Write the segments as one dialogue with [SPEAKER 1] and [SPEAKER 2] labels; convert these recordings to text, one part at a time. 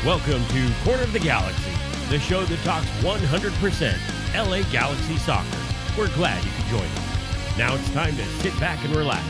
[SPEAKER 1] Welcome to Corner of the Galaxy, the show that talks 100% LA Galaxy soccer. We're glad you could join us. Now it's time to sit back and relax.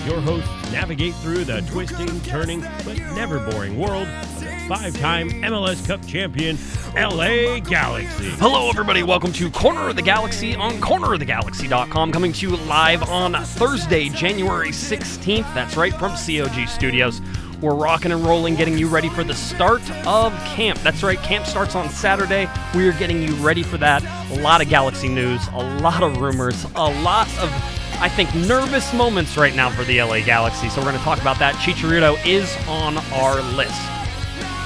[SPEAKER 1] Your hosts navigate through the twisting, turning, but never boring world of the five-time MLS Cup champion, LA Galaxy.
[SPEAKER 2] Hello, everybody. Welcome to Corner of the Galaxy on cornerofthegalaxy.com, coming to you live on Thursday, January 16th. That's right, from COG Studios. We're rocking and rolling, getting you ready for the start of camp. That's right, camp starts on Saturday. We are getting you ready for that. A lot of Galaxy news, a lot of rumors, a lot of, I think, nervous moments right now for the LA Galaxy. So we're going to talk about that. Chicharito is on our list.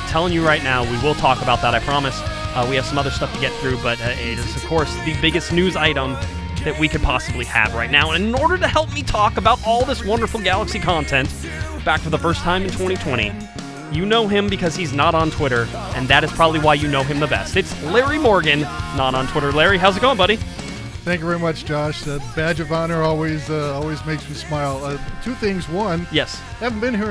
[SPEAKER 2] Telling you right now, we will talk about that, I promise. We have some other stuff to get through, but it is, of course, the biggest news item that we could possibly have right now. And in order to help me talk about all this wonderful Galaxy content, back for the first time in 2020, you know him because he's not on Twitter, and that is probably why you know him the best. It's Larry Morgan, not on Twitter. Larry, how's it going, buddy?
[SPEAKER 3] Thank you very much, Josh. The badge of honor always makes me smile. Two things. One,
[SPEAKER 2] yes,
[SPEAKER 3] haven't been here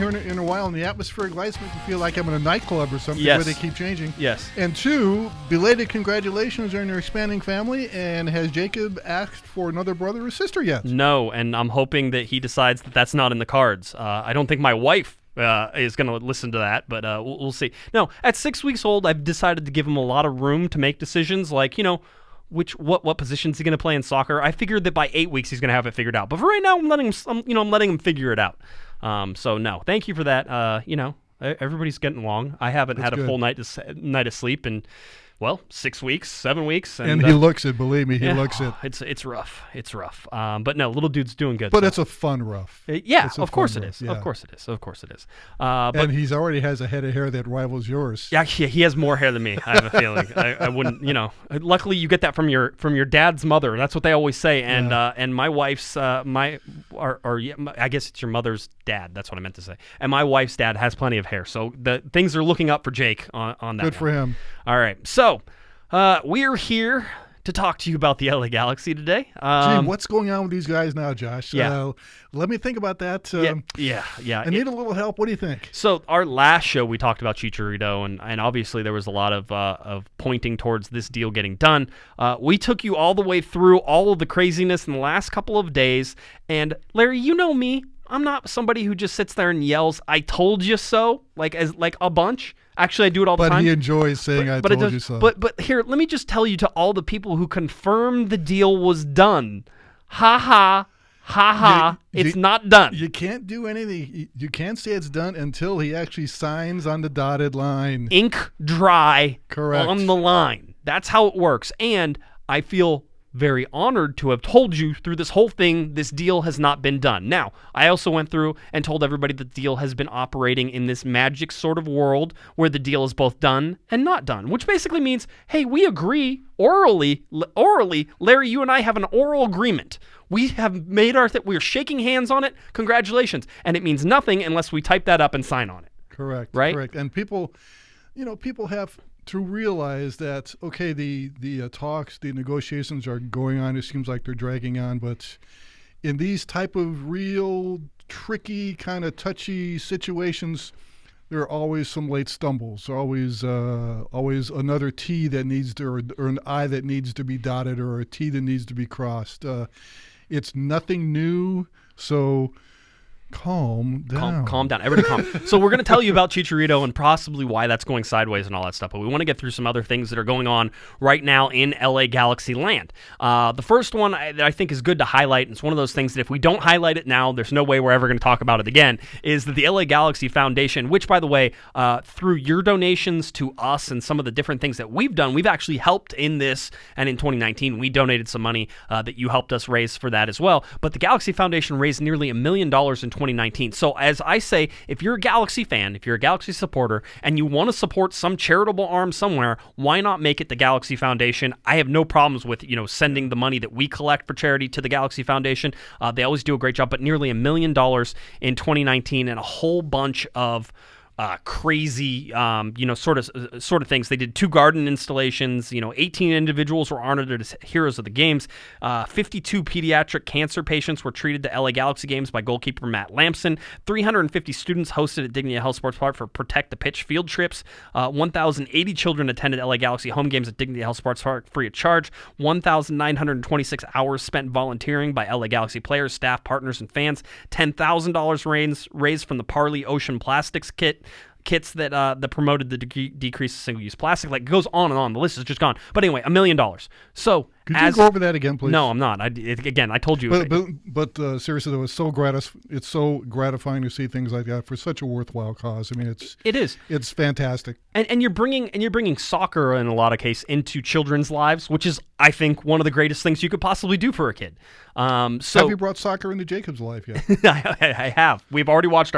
[SPEAKER 3] in a while, and the atmosphere at Guesman can feel like I'm in a nightclub or something
[SPEAKER 2] yes.
[SPEAKER 3] where they keep changing.
[SPEAKER 2] Yes.
[SPEAKER 3] And two, belated congratulations on your expanding family. And has Jacob asked for another brother or sister yet?
[SPEAKER 2] No, and I'm hoping that he decides that that's not in the cards. I don't think my wife is going to listen to that, but we'll see. No, at 6 weeks old, I've decided to give him a lot of room to make decisions, like, you know, what position is he going to play in soccer. I figured that by 8 weeks he's going to have it figured out. But for right now, I'm letting him figure it out. So no, thank you for that. Everybody's getting along. I haven't had a full night of sleep in, 6 weeks, 7 weeks,
[SPEAKER 3] and he looks it. Believe me, he looks it.
[SPEAKER 2] It's rough. It's rough. But no, little dude's doing good.
[SPEAKER 3] But it's a fun rough.
[SPEAKER 2] Of course it is. Of course it is.
[SPEAKER 3] And he's already has a head of hair that rivals yours.
[SPEAKER 2] Yeah, he has more hair than me. I have a feeling. I wouldn't. Luckily, you get that from your dad's mother. That's what they always say. And and my wife's I guess it's your mother's dad. That's what I meant to say. And my wife's dad has plenty of hair. So the things are looking up for Jake on that.
[SPEAKER 3] Good for him.
[SPEAKER 2] All right. So we're here to talk to you about the LA Galaxy today.
[SPEAKER 3] Gee, what's going on with these guys now, Josh?
[SPEAKER 2] Yeah.
[SPEAKER 3] Let me think about that.
[SPEAKER 2] Yeah.
[SPEAKER 3] I need a little help. What do you think?
[SPEAKER 2] So our last show, we talked about Chicharito, and obviously there was a lot of pointing towards this deal getting done. We took you all the way through all of the craziness in the last couple of days. And Larry, you know me. I'm not somebody who just sits there and yells, "I told you so," like a bunch. Actually, I do it all the time.
[SPEAKER 3] But he enjoys saying, "I told you so."
[SPEAKER 2] But here, let me just tell you to all the people who confirmed the deal was done. Ha ha. Ha ha. It's not done.
[SPEAKER 3] You can't do anything. You can't say it's done until he actually signs on the dotted line.
[SPEAKER 2] Ink dry.
[SPEAKER 3] Correct.
[SPEAKER 2] On the line. That's how it works. And I feel very honored to have told you through this whole thing, this deal has not been done. Now, I also went through and told everybody the deal has been operating in this magic sort of world where the deal is both done and not done, which basically means, hey, we agree orally, Larry, you and I have an oral agreement. We have made we're shaking hands on it. Congratulations. And it means nothing unless we type that up and sign on it.
[SPEAKER 3] Correct.
[SPEAKER 2] Right?
[SPEAKER 3] Correct. And people have to realize that, okay, the talks, the negotiations are going on. It seems like they're dragging on, but in these type of real tricky, kind of touchy situations, there are always some late stumbles. Always another T that needs to, or an I that needs to be dotted, or a T that needs to be crossed. It's nothing new, so calm down.
[SPEAKER 2] Calm down. Everybody calm. So we're going to tell you about Chicharito and possibly why that's going sideways and all that stuff, but we want to get through some other things that are going on right now in LA Galaxy land. The first one that I think is good to highlight, and it's one of those things that if we don't highlight it now, there's no way we're ever going to talk about it again, is that the LA Galaxy Foundation, which, by the way, through your donations to us and some of the different things that we've done, we've actually helped in this, and in 2019, we donated some money that you helped us raise for that as well. But the Galaxy Foundation raised nearly $1 million in 2019. So as I say, if you're a Galaxy fan, if you're a Galaxy supporter, and you want to support some charitable arm somewhere, why not make it the Galaxy Foundation? I have no problems with, sending the money that we collect for charity to the Galaxy Foundation. They always do a great job, but nearly $1 million in 2019 and a whole bunch of crazy, sort of things. They did 2 garden installations. 18 individuals were honored as heroes of the games. 52 pediatric cancer patients were treated to LA Galaxy games by goalkeeper Matt Lampson. 350 students hosted at Dignity Health Sports Park for Protect the Pitch field trips. 1,080 children attended LA Galaxy home games at Dignity Health Sports Park free of charge. 1,926 hours spent volunteering by LA Galaxy players, staff, partners, and fans. $10,000 raised from the Parley Ocean Plastics kits that promoted the decrease of single-use plastic. Like, it goes on and on. The list is just gone. But anyway, $1 million. So,
[SPEAKER 3] could you go over that again, please?
[SPEAKER 2] No, I'm not. Again, I told you.
[SPEAKER 3] But seriously, though, it's so gratifying to see things like that for such a worthwhile cause. I mean, it is. It's fantastic.
[SPEAKER 2] And you're bringing soccer in a lot of cases into children's lives, which is, I think, one of the greatest things you could possibly do for a kid.
[SPEAKER 3] Have you brought soccer into Jacob's life yet?
[SPEAKER 2] I have. We've already watched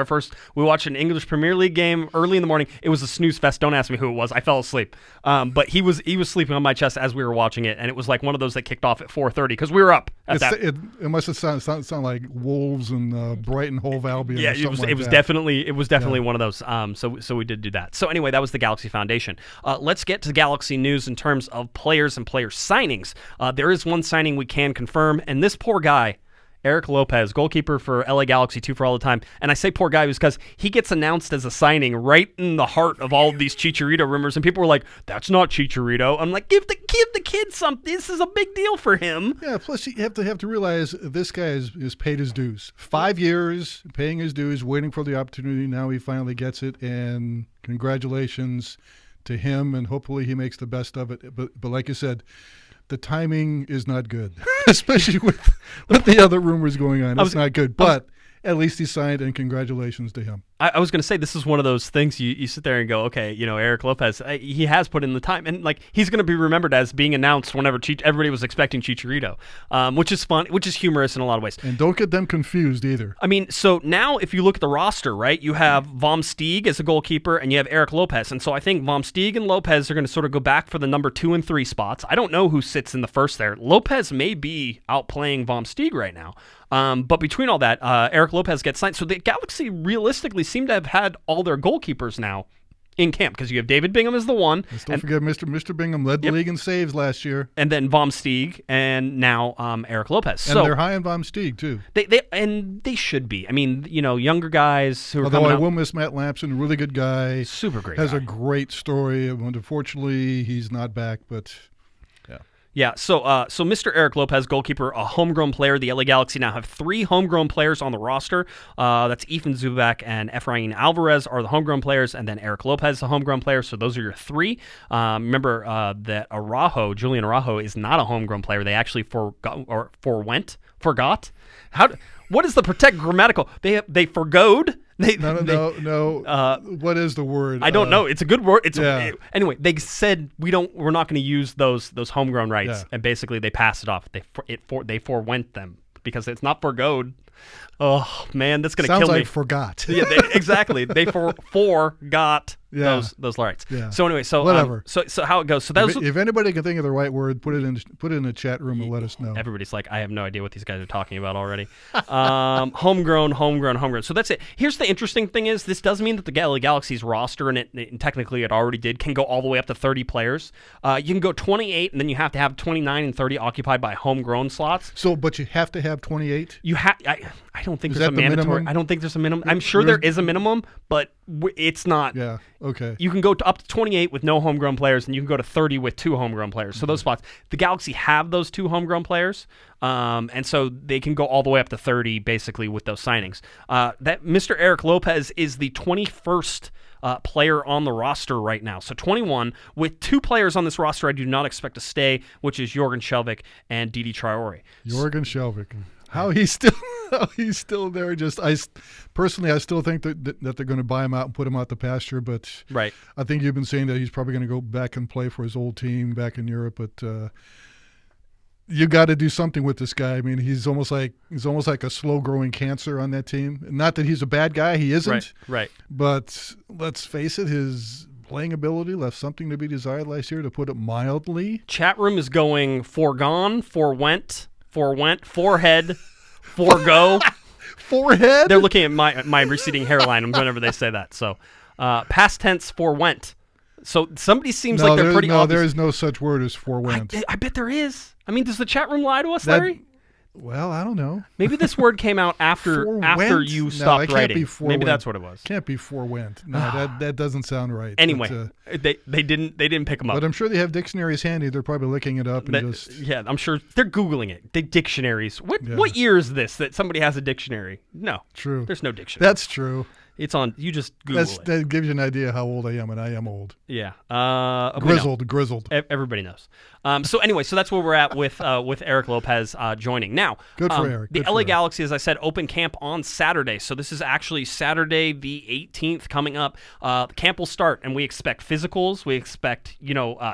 [SPEAKER 2] we watched an English Premier League game early in the morning. It was a snooze fest. Don't ask me who it was. I fell asleep. But he was sleeping on my chest as we were watching it, and it was like one of those that kicked off at 4:30 because we were up at that.
[SPEAKER 3] It must have sound like Wolves and Brighton Hove Albion.
[SPEAKER 2] Yeah,
[SPEAKER 3] it
[SPEAKER 2] was definitely one of those. So we did do that. So anyway, that was the Galaxy Foundation. Let's get to Galaxy news in terms of players and player signings. There is one signing we can confirm, and this poor guy, Eric Lopez, goalkeeper for LA Galaxy 2 for all the time. And I say poor guy because he gets announced as a signing right in the heart of all of these Chicharito rumors, and people were like, that's not Chicharito. I'm like, give the kid something. This is a big deal for him.
[SPEAKER 3] Yeah, plus you have to realize this guy is paid his dues. 5 years paying his dues, waiting for the opportunity. Now he finally gets it, and congratulations to him, and hopefully he makes the best of it. But like you said, the timing is not good, especially with the other rumors going on. It's not good, but at least he signed, and congratulations to him.
[SPEAKER 2] I was going to say, this is one of those things you sit there and go, okay, Eric Lopez, he has put in the time, and like he's going to be remembered as being announced whenever everybody was expecting Chicharito, which is fun, which is humorous in a lot of ways.
[SPEAKER 3] And don't get them confused either.
[SPEAKER 2] I mean, so now if you look at the roster, right, you have Vom Steeg as a goalkeeper, and you have Eric Lopez, and so I think Vom Steeg and Lopez are going to sort of go back for the number 2 and 3 spots. I don't know who sits in the first there. Lopez may be outplaying Vom Steeg right now. But between all that, Eric Lopez gets signed. So the Galaxy realistically seem to have had all their goalkeepers now in camp, because you have David Bingham as the one.
[SPEAKER 3] Let's don't forget Mr. Bingham led the league in saves last year.
[SPEAKER 2] And then Vom Steeg, and now Eric Lopez.
[SPEAKER 3] And they're high on Vom Steeg, too.
[SPEAKER 2] They should be. I mean, younger guys who are
[SPEAKER 3] Although
[SPEAKER 2] coming
[SPEAKER 3] I will miss Matt Lampson, really good guy.
[SPEAKER 2] Super great
[SPEAKER 3] Has
[SPEAKER 2] guy.
[SPEAKER 3] a great story. Unfortunately, he's not back, but...
[SPEAKER 2] Yeah, so Mr. Eric Lopez, goalkeeper, a homegrown player. The LA Galaxy now have 3 homegrown players on the roster. That's Ethan Zubak and Efrain Alvarez are the homegrown players, and then Eric Lopez, the homegrown player. So those are your 3. Remember that Julian Araujo, is not a homegrown player. They actually forgot. What is the Protect grammatical? They forgoed.
[SPEAKER 3] No. What is the word?
[SPEAKER 2] I don't know. It's a good word. Anyway, they said we're not going to use those homegrown rights, and basically they passed it off. They forwent them because it's not forgoed. Oh man, that's going to kill me.
[SPEAKER 3] Sounds like forgot.
[SPEAKER 2] Yeah, exactly. They forgot those rights.
[SPEAKER 3] Yeah.
[SPEAKER 2] So anyway,
[SPEAKER 3] whatever.
[SPEAKER 2] So how it goes. So that was.
[SPEAKER 3] If anybody can think of the right word, put it in the chat room and let us know.
[SPEAKER 2] Everybody's like, I have no idea what these guys are talking about already. Homegrown. So that's it. Here's the interesting thing: is this does mean that the LA Galaxy's roster, and technically it already did, can go all the way up to 30 players. You can go 28, and then you have to have 29 and 30 occupied by homegrown slots.
[SPEAKER 3] But you have to have 28.
[SPEAKER 2] You have. I don't think there's a mandatory.
[SPEAKER 3] Minimum?
[SPEAKER 2] I don't think there's a minimum. I'm sure there is a minimum, but it's not.
[SPEAKER 3] Yeah. Okay.
[SPEAKER 2] You can go up to 28 with no homegrown players, and you can go to 30 with 2 homegrown players. So those spots, the Galaxy have those 2 homegrown players, and so they can go all the way up to 30 basically with those signings. That Mr. Eric Lopez is the 21st player on the roster right now. So 21 with 2 players on this roster I do not expect to stay, which is Jorgen Skjelvik and Didi Traore.
[SPEAKER 3] Jorgen Skjelvik. How he's still there. I still think that they're going to buy him out and put him out the pasture. But
[SPEAKER 2] right.
[SPEAKER 3] I think you've been saying that he's probably going to go back and play for his old team back in Europe. But you got to do something with this guy. I mean, he's almost like a slow growing cancer on that team. Not that he's a bad guy. He isn't.
[SPEAKER 2] Right.
[SPEAKER 3] But let's face it, his playing ability left something to be desired last year, to put it mildly.
[SPEAKER 2] Chat room is going foregone, forwent, forehead, forego.
[SPEAKER 3] Forehead?
[SPEAKER 2] They're looking at my receding hairline whenever they say that. So Past tense forwent. So somebody seems like they're pretty obvious.
[SPEAKER 3] There is no such word as forwent.
[SPEAKER 2] I bet there is. I mean, does the chat room lie to us, Larry?
[SPEAKER 3] Well, I don't know.
[SPEAKER 2] Maybe this word came out after you stopped writing. Maybe that's what it was.
[SPEAKER 3] Can't be forwent. No, that doesn't sound right.
[SPEAKER 2] Anyway, they didn't pick them up.
[SPEAKER 3] But I'm sure they have dictionaries handy. They're probably looking it up and
[SPEAKER 2] yeah, I'm sure they're googling it. The dictionaries. What year is this that somebody has a dictionary? No,
[SPEAKER 3] true.
[SPEAKER 2] There's no dictionary.
[SPEAKER 3] That's true.
[SPEAKER 2] It's on. You just Google it.
[SPEAKER 3] That gives you an idea how old I am, and I am old.
[SPEAKER 2] Yeah.
[SPEAKER 3] Grizzled.
[SPEAKER 2] Everybody knows. So anyway, so that's where we're at with Eric Lopez joining. Now,
[SPEAKER 3] good for Eric.
[SPEAKER 2] The LA Galaxy, as I said, open camp on Saturday. So this is actually Saturday the 18th coming up. The camp will start, and we expect physicals. We expect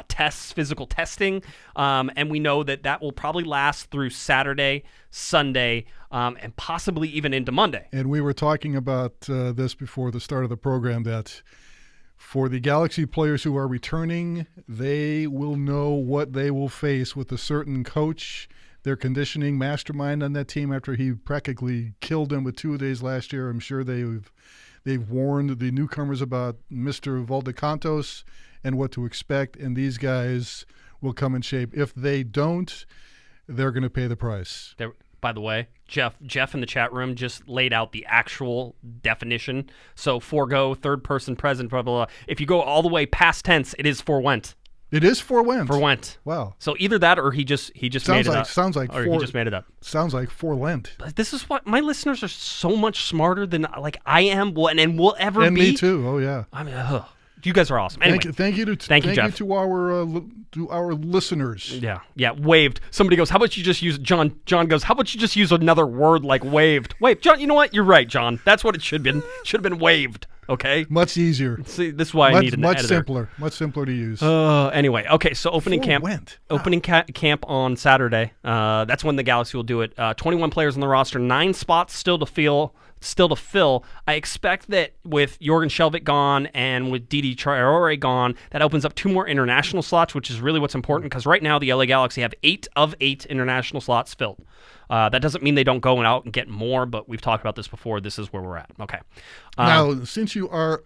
[SPEAKER 2] tests, physical testing, and we know that will probably last through Saturday, Sunday, and possibly even into Monday.
[SPEAKER 3] And we were talking about this before the start of the program, that for the Galaxy players who are returning, they will know what they will face with a certain coach, their conditioning mastermind on that team after he practically killed them with 2 days last year. I'm sure they've warned the newcomers about Mr. Valdecantos and what to expect, and these guys will come in shape. If they don't, they're going to pay the price.
[SPEAKER 2] By the way, Jeff in the chat room just laid out the actual definition. So forego, third person present, blah, blah, blah. If you go all the way past tense, it is forwent.
[SPEAKER 3] It is forwent.
[SPEAKER 2] Forwent.
[SPEAKER 3] Wow.
[SPEAKER 2] So either that or he just made it up. He just made it up.
[SPEAKER 3] Sounds like forlent.
[SPEAKER 2] But this is what my listeners are so much smarter than I am and will ever
[SPEAKER 3] and
[SPEAKER 2] be.
[SPEAKER 3] Me too. Oh yeah.
[SPEAKER 2] I mean, you guys are awesome. Anyway,
[SPEAKER 3] thank you to our listeners.
[SPEAKER 2] Yeah. Waved. Somebody goes, how about you just use John? John goes, how about you just use another word like waved? Waved. John, you know what? You're right, John. That's what it should have been. Should have been waved. Okay.
[SPEAKER 3] Much easier.
[SPEAKER 2] See, this is why I need an
[SPEAKER 3] editor. Much simpler to use.
[SPEAKER 2] Anyway, okay. So opening camp on Saturday. That's when the Galaxy will do it. 21 players on the roster, 9 spots still to fill. I expect that with Jorgen Skjelvik gone and with Didi Traore gone, that opens up 2 more international slots, which is really what's important, because right now the LA Galaxy have 8 of 8 international slots filled. That doesn't mean they don't go out and get more, but we've talked about this before. This is where we're at. Okay.
[SPEAKER 3] Now, since you are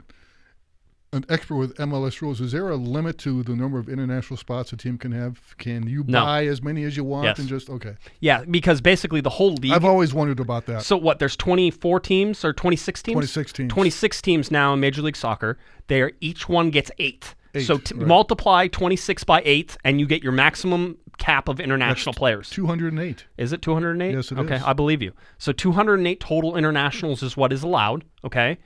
[SPEAKER 3] an expert with MLS rules, is there a limit to the number of international spots a team can have? Can you buy as many as you want and just okay?
[SPEAKER 2] Yeah, because basically the whole league.
[SPEAKER 3] I've always wondered about that.
[SPEAKER 2] So what? There's 24 teams or 26 teams?
[SPEAKER 3] 26 teams.
[SPEAKER 2] 26 teams now in Major League Soccer. Each one gets 8. So multiply 26 by 8, and you get your maximum cap of international players.
[SPEAKER 3] 208.
[SPEAKER 2] Is it 208?
[SPEAKER 3] Yes, it is.
[SPEAKER 2] Okay, I believe you. So 208 total internationals is what is allowed, okay?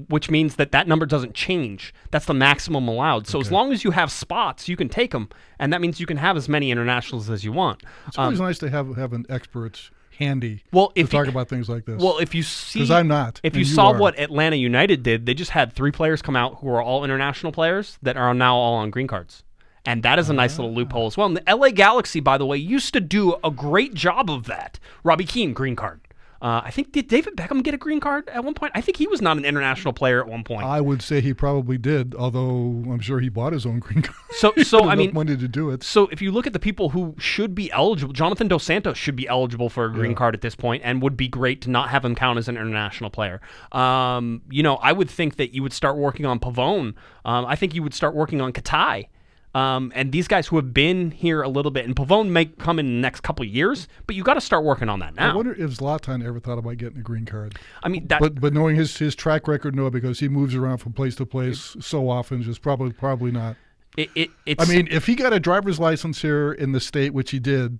[SPEAKER 2] Which means that number doesn't change. That's the maximum allowed. So as long as you have spots, you can take them, and that means you can have as many internationals as you want.
[SPEAKER 3] It's always nice to have an expert handy to talk about things like this.
[SPEAKER 2] Well, if you see,
[SPEAKER 3] because I'm not.
[SPEAKER 2] If you saw what Atlanta United did, they just had 3 players come out who are all international players that are now all on green cards. And that is a nice little loophole as well. And the LA Galaxy, by the way, used to do a great job of that. Robbie Keane, green card. I think, did David Beckham get a green card at one point? I think he was not an international player at one point.
[SPEAKER 3] I would say he probably did, although I'm sure he bought his own green card.
[SPEAKER 2] So I mean,
[SPEAKER 3] money to do it.
[SPEAKER 2] So if you look at the people who should be eligible, Jonathan Dos Santos should be eligible for a green card at this point, and would be great to not have him count as an international player. I would think that you would start working on Pavone. I think you would start working on Katai. And these guys who have been here a little bit, and Pavone may come in the next couple of years, but you got to start working on that now.
[SPEAKER 3] I wonder if Zlatan ever thought about getting a green card.
[SPEAKER 2] I mean,
[SPEAKER 3] but knowing his track record, no, because he moves around from place to place so often, just probably not.
[SPEAKER 2] It's,
[SPEAKER 3] I mean, if he got a driver's license here in the state, which he did,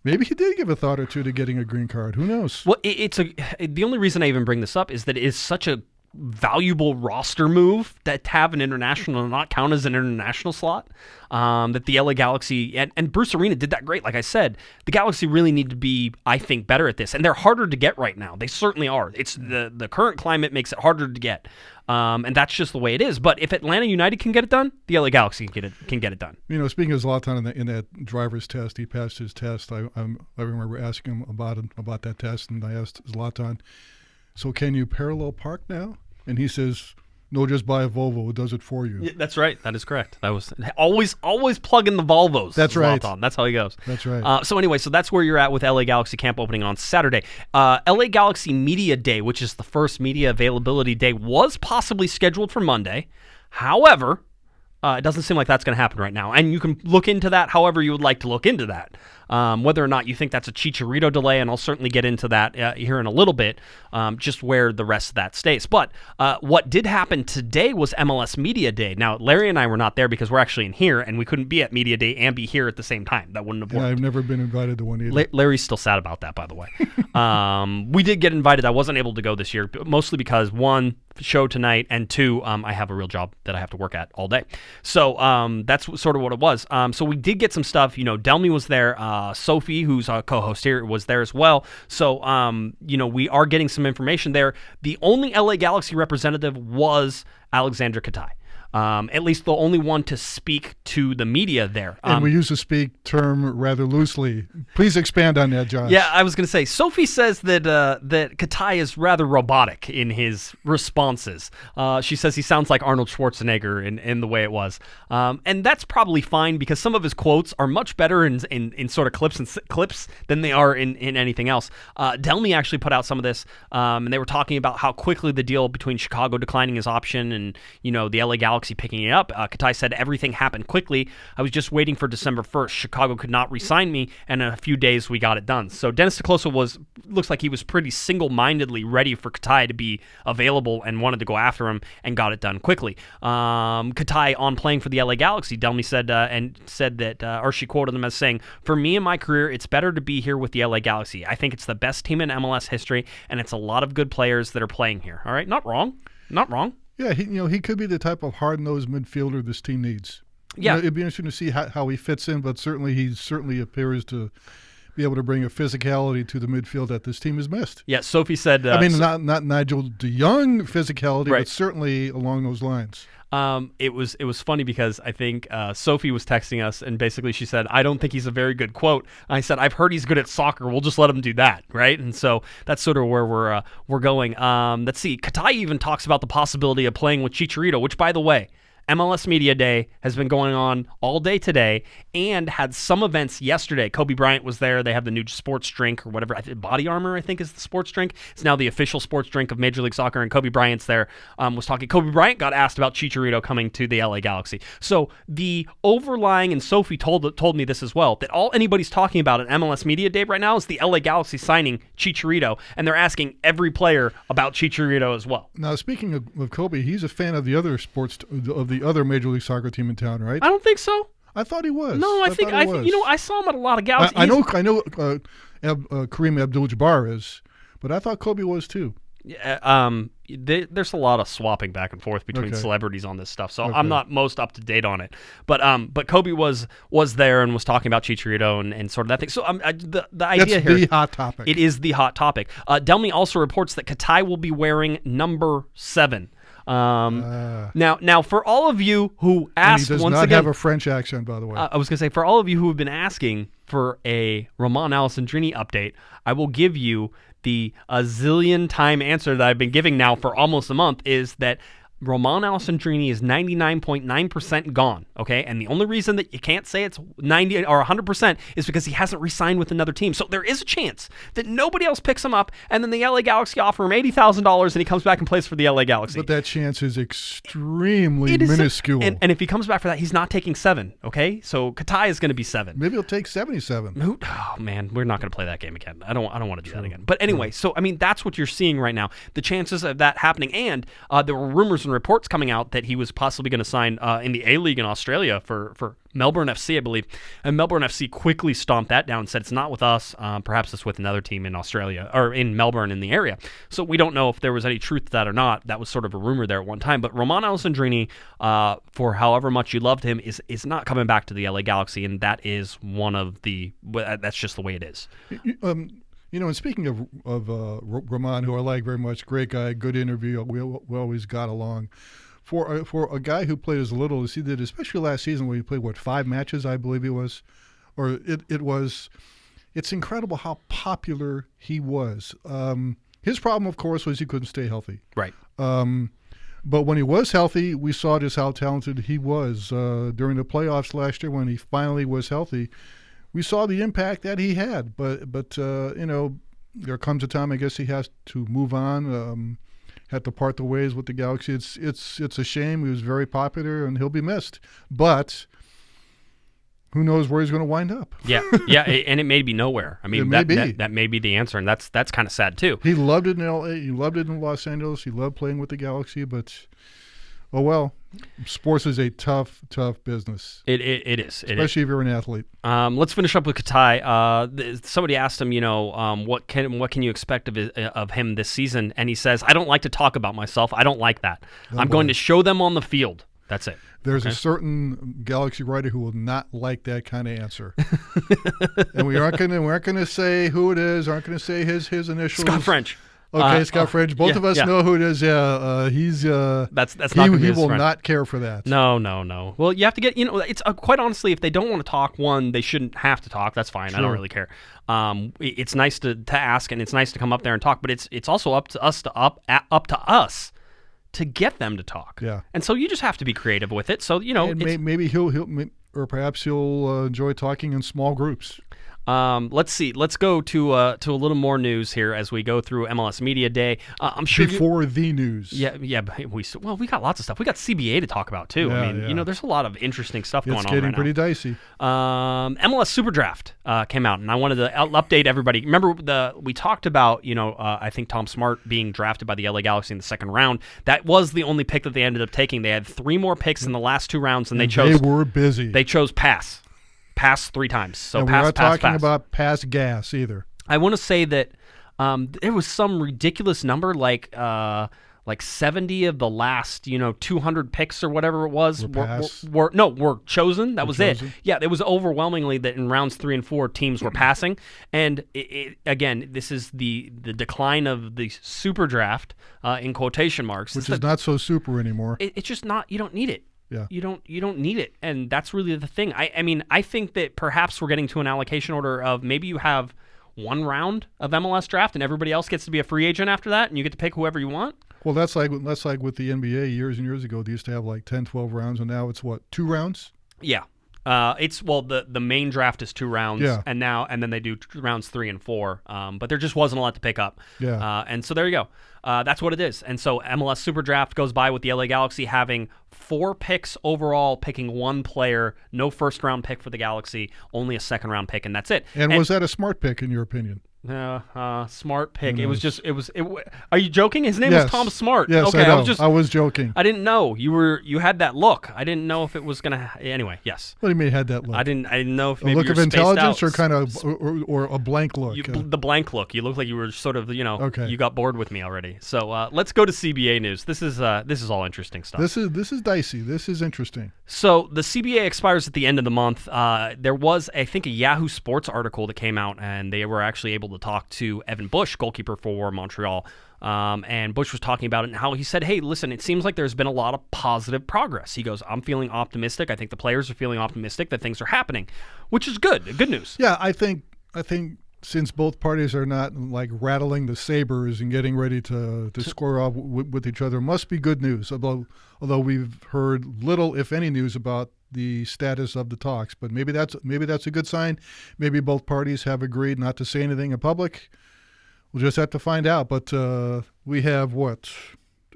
[SPEAKER 3] maybe he did give a thought or two to getting a green card. Who knows?
[SPEAKER 2] Well, the only reason I even bring this up is that it is such a valuable roster move that to have an international and not count as an international slot, that the LA Galaxy and Bruce Arena did that great. Like I said, the Galaxy really need to be, I think, better at this, and they're harder to get right now. They certainly are. It's the current climate makes it harder to get, and that's just the way it is. But if Atlanta United can get it done, the LA Galaxy can get it done. Speaking
[SPEAKER 3] of Zlatan in that driver's test, he passed his test. I remember asking him about that test, and I asked Zlatan, so can you parallel park now? And he says, No, just buy a Volvo. It does it for you.
[SPEAKER 2] Yeah, that's right. That is correct. That was always plug in the Volvos.
[SPEAKER 3] That's right.
[SPEAKER 2] Zlatan. That's how he goes.
[SPEAKER 3] That's right.
[SPEAKER 2] So anyway, so that's where you're at with LA Galaxy camp opening on Saturday. LA Galaxy Media Day, which is the first media availability day, was possibly scheduled for Monday. However, it doesn't seem like that's going to happen right now. And you can look into that however you would like to look into that. Whether or not you think that's a Chicharito delay, and I'll certainly get into that here in a little bit, just where the rest of that stays. But what did happen today was MLS Media Day. Now, Larry and I were not there because we're actually in here, and we couldn't be at Media Day and be here at the same time. That wouldn't have worked.
[SPEAKER 3] Yeah, I've never been invited to one either.
[SPEAKER 2] Larry's still sad about that, by the way. We did get invited. I wasn't able to go this year, mostly because, one, show tonight, and two, I have a real job that I have to work at all day. So that's sort of what it was. So we did get some stuff. Delmy was there. Sophie, who's a co-host here, was there as well. So, we are getting some information there. The only LA Galaxy representative was Alexander Katai. At least the only one to speak to the media there.
[SPEAKER 3] And we use the speak term rather loosely. Please expand on that, Josh.
[SPEAKER 2] Yeah, I was going to say, Sophie says that Katai is rather robotic in his responses. She says he sounds like Arnold Schwarzenegger in the way it was. And that's probably fine because some of his quotes are much better in sort of clips than they are in anything else. Delmy actually put out some of this, and they were talking about how quickly the deal between Chicago declining his option and, the LA Galaxy picking it up. Katai said everything happened quickly. I was just waiting for December 1st. Chicago could not re-sign me, and in a few days we got it done. So Dennis DeCloso looks like he was pretty single-mindedly ready for Katai to be available and wanted to go after him and got it done quickly. Katai on playing for the LA Galaxy, Delmy said that, or she quoted him as saying, "For me in my career, it's better to be here with the LA Galaxy. I think it's the best team in MLS history, and it's a lot of good players that are playing here." All right, not wrong. Not wrong.
[SPEAKER 3] Yeah, he could be the type of hard-nosed midfielder this team needs.
[SPEAKER 2] Yeah,
[SPEAKER 3] it'd be interesting to see how he fits in, but he appears to be able to bring a physicality to the midfield that this team has missed.
[SPEAKER 2] Yeah, Sophie said.
[SPEAKER 3] Not Nigel DeYoung physicality,
[SPEAKER 2] right,
[SPEAKER 3] but certainly along those lines.
[SPEAKER 2] It was funny because I think Sophie was texting us, and basically she said, "I don't think he's a very good quote." And I said, "I've heard he's good at soccer. We'll just let him do that, right?" And so that's sort of where we're going. Let's see. Katai even talks about the possibility of playing with Chicharito, which, by the way, MLS Media Day has been going on all day today and had some events yesterday. Kobe Bryant was there. They have the new sports drink or whatever. Body Armor, I think, is the sports drink. It's now the official sports drink of Major League Soccer, and Kobe Bryant's there. Was talking. Kobe Bryant got asked about Chicharito coming to the LA Galaxy. So the overlying, and Sophie told me this as well, that all anybody's talking about at MLS Media Day right now is the LA Galaxy signing Chicharito, and they're asking every player about Chicharito as well.
[SPEAKER 3] Now, speaking of Kobe, he's a fan of the other the other Major League Soccer team in town, right?
[SPEAKER 2] I don't think so.
[SPEAKER 3] I thought he was.
[SPEAKER 2] No, I think I saw him at a lot of Galaxy.
[SPEAKER 3] I know Kareem Abdul-Jabbar is, but I thought Kobe was too.
[SPEAKER 2] Yeah, there's a lot of swapping back and forth between celebrities on this stuff, so I'm not most up to date on it. But Kobe was there and was talking about Chicharito and sort of that thing. So the idea
[SPEAKER 3] That's
[SPEAKER 2] here,
[SPEAKER 3] the hot topic.
[SPEAKER 2] It is the hot topic. Delmy also reports that Katai will be wearing number 7. Now, for all of you who asked,
[SPEAKER 3] he does
[SPEAKER 2] once
[SPEAKER 3] not
[SPEAKER 2] again,
[SPEAKER 3] have a French accent, by the way.
[SPEAKER 2] I was going to say, for all of you who have been asking for a Roman Alessandrini update, I will give you the a zillion time answer that I've been giving now for almost a month, is that Roman Alessandrini is 99.9% gone, okay? And the only reason that you can't say it's 90 or 100% is because he hasn't re-signed with another team. So there is a chance that nobody else picks him up, and then the LA Galaxy offer him $80,000 and he comes back and plays for the LA Galaxy.
[SPEAKER 3] But that chance is extremely minuscule.
[SPEAKER 2] And if he comes back for that, he's not taking 7, okay? So Katai is going to be 7.
[SPEAKER 3] Maybe he'll take 77.
[SPEAKER 2] Oh, man, we're not going to play that game again. I don't want to do that again. But anyway, so, I mean, that's what you're seeing right now. The chances of that happening, and there were rumors and reports coming out that he was possibly going to sign in the A-League in Australia for Melbourne FC, I believe. And Melbourne FC quickly stomped that down and said, it's not with us. Perhaps it's with another team in Australia, or in Melbourne in the area. So we don't know if there was any truth to that or not. That was sort of a rumor there at one time. But Roman Alessandrini, for however much you loved him, is not coming back to the LA Galaxy, and that is that's just the way it is.
[SPEAKER 3] And speaking of Roman, who I like very much, great guy, good interview, we always got along. For a guy who played as little as he did, especially last season when he played, 5 matches, I believe it was, or it was, it's incredible how popular he was. His problem, of course, was he couldn't stay healthy.
[SPEAKER 2] Right.
[SPEAKER 3] But when he was healthy, we saw just how talented he was. During the playoffs last year when he finally was healthy, we saw the impact that he had. But you know, there comes a time, I guess, he has to move on, had to part the ways with the Galaxy. It's a shame. He was very popular, and he'll be missed. But who knows where he's going to wind up?
[SPEAKER 2] Yeah, and it may be nowhere. I mean, that may be the answer, and that's kind of sad too.
[SPEAKER 3] He loved it in L.A. He loved it in Los Angeles. He loved playing with the Galaxy, but oh well. Sports is a tough business.
[SPEAKER 2] It is,
[SPEAKER 3] especially if you're an athlete.
[SPEAKER 2] Let's finish up with Katai. Somebody asked him, what can you expect of him this season? And he says, I don't like to talk about myself. I don't like that. I'm going to show them on the field. That's it.
[SPEAKER 3] There's a certain Galaxy writer who will not like that kind of answer, and we aren't going to say who it is. Aren't going to say his initials.
[SPEAKER 2] Scott French.
[SPEAKER 3] Okay, Scott French. Both of us know who it is. Yeah, he's.
[SPEAKER 2] That's not.
[SPEAKER 3] He will not care for that.
[SPEAKER 2] No. Well, you have to get. It's quite honestly, if they don't want to talk, they shouldn't have to talk. That's fine. Sure. I don't really care. It's nice to ask, and it's nice to come up there and talk. But it's also up to us to get them to talk.
[SPEAKER 3] Yeah.
[SPEAKER 2] And so you just have to be creative with it. So
[SPEAKER 3] maybe he'll or perhaps he'll enjoy talking in small groups.
[SPEAKER 2] Let's see. Let's go to a little more news here as we go through MLS Media Day. I'm sure
[SPEAKER 3] before the news.
[SPEAKER 2] Yeah. We got lots of stuff. We got CBA to talk about too. I mean, there's a lot of interesting stuff going on right now.
[SPEAKER 3] It's getting pretty dicey.
[SPEAKER 2] MLS Super Draft came out, and I wanted to update everybody. Remember we talked about I think Tom Smart being drafted by the LA Galaxy in the second round. That was the only pick that they ended up taking. They had 3 more picks in the last 2 rounds, and they
[SPEAKER 3] were busy.
[SPEAKER 2] They chose pass. Pass 3 times. So
[SPEAKER 3] and
[SPEAKER 2] pass,
[SPEAKER 3] we're not
[SPEAKER 2] pass,
[SPEAKER 3] talking
[SPEAKER 2] pass.
[SPEAKER 3] about pass gas either.
[SPEAKER 2] I want to say that there was some ridiculous number, like 70 of the last 200 picks or whatever it was were chosen. That was chosen. It. Yeah, it was overwhelmingly that in rounds 3 and 4 teams were passing. And again, this is the decline of the super draft in quotation marks,
[SPEAKER 3] which is not so super anymore.
[SPEAKER 2] It's just not. You don't need it.
[SPEAKER 3] Yeah.
[SPEAKER 2] You don't need it, and that's really the thing. I mean, I think that perhaps we're getting to an allocation order of maybe you have 1 round of MLS draft, and everybody else gets to be a free agent after that, and you get to pick whoever you want.
[SPEAKER 3] Well, that's like with the NBA years and years ago. They used to have like 10, 12 rounds, and now it's what, 2 rounds?
[SPEAKER 2] Yeah. The main draft is 2 rounds, and then they do rounds 3 and 4. But there just wasn't a lot to pick up.
[SPEAKER 3] Yeah.
[SPEAKER 2] And so there you go. That's what it is. And so MLS Super Draft goes by with the LA Galaxy having 4 picks overall, picking 1 player, no first round pick for the Galaxy, only a second round pick, and that's it.
[SPEAKER 3] And was that a smart pick in your opinion?
[SPEAKER 2] Smart pick. It was. Are you joking? His name was Tom Smart.
[SPEAKER 3] Yes,
[SPEAKER 2] okay,
[SPEAKER 3] I know. I was joking.
[SPEAKER 2] I didn't know you had that look. I didn't know if it was gonna. Anyway, yes.
[SPEAKER 3] What do you mean had that look?
[SPEAKER 2] I didn't know if maybe
[SPEAKER 3] a look of intelligence
[SPEAKER 2] out.
[SPEAKER 3] or kind of or a blank look.
[SPEAKER 2] The blank look. You look like you were sort of
[SPEAKER 3] Okay.
[SPEAKER 2] You got bored with me already. So let's go to CBA news. This is all interesting stuff.
[SPEAKER 3] This is dicey. This is interesting.
[SPEAKER 2] So the CBA expires at the end of the month. There was, I think, a Yahoo Sports article that came out, and they were actually able to talk to Evan Bush, goalkeeper for Montreal. And Bush was talking about it and how he said, hey, listen, it seems like there's been a lot of positive progress. He goes, I'm feeling optimistic. I think the players are feeling optimistic that things are happening, which is good. Good news.
[SPEAKER 3] Yeah, I think since both parties are not like rattling the sabers and getting ready to square off with each other, must be good news. Although we've heard little, if any, news about the status of the talks, but maybe that's a good sign. Maybe both parties have agreed not to say anything in public. We'll just have to find out. But we have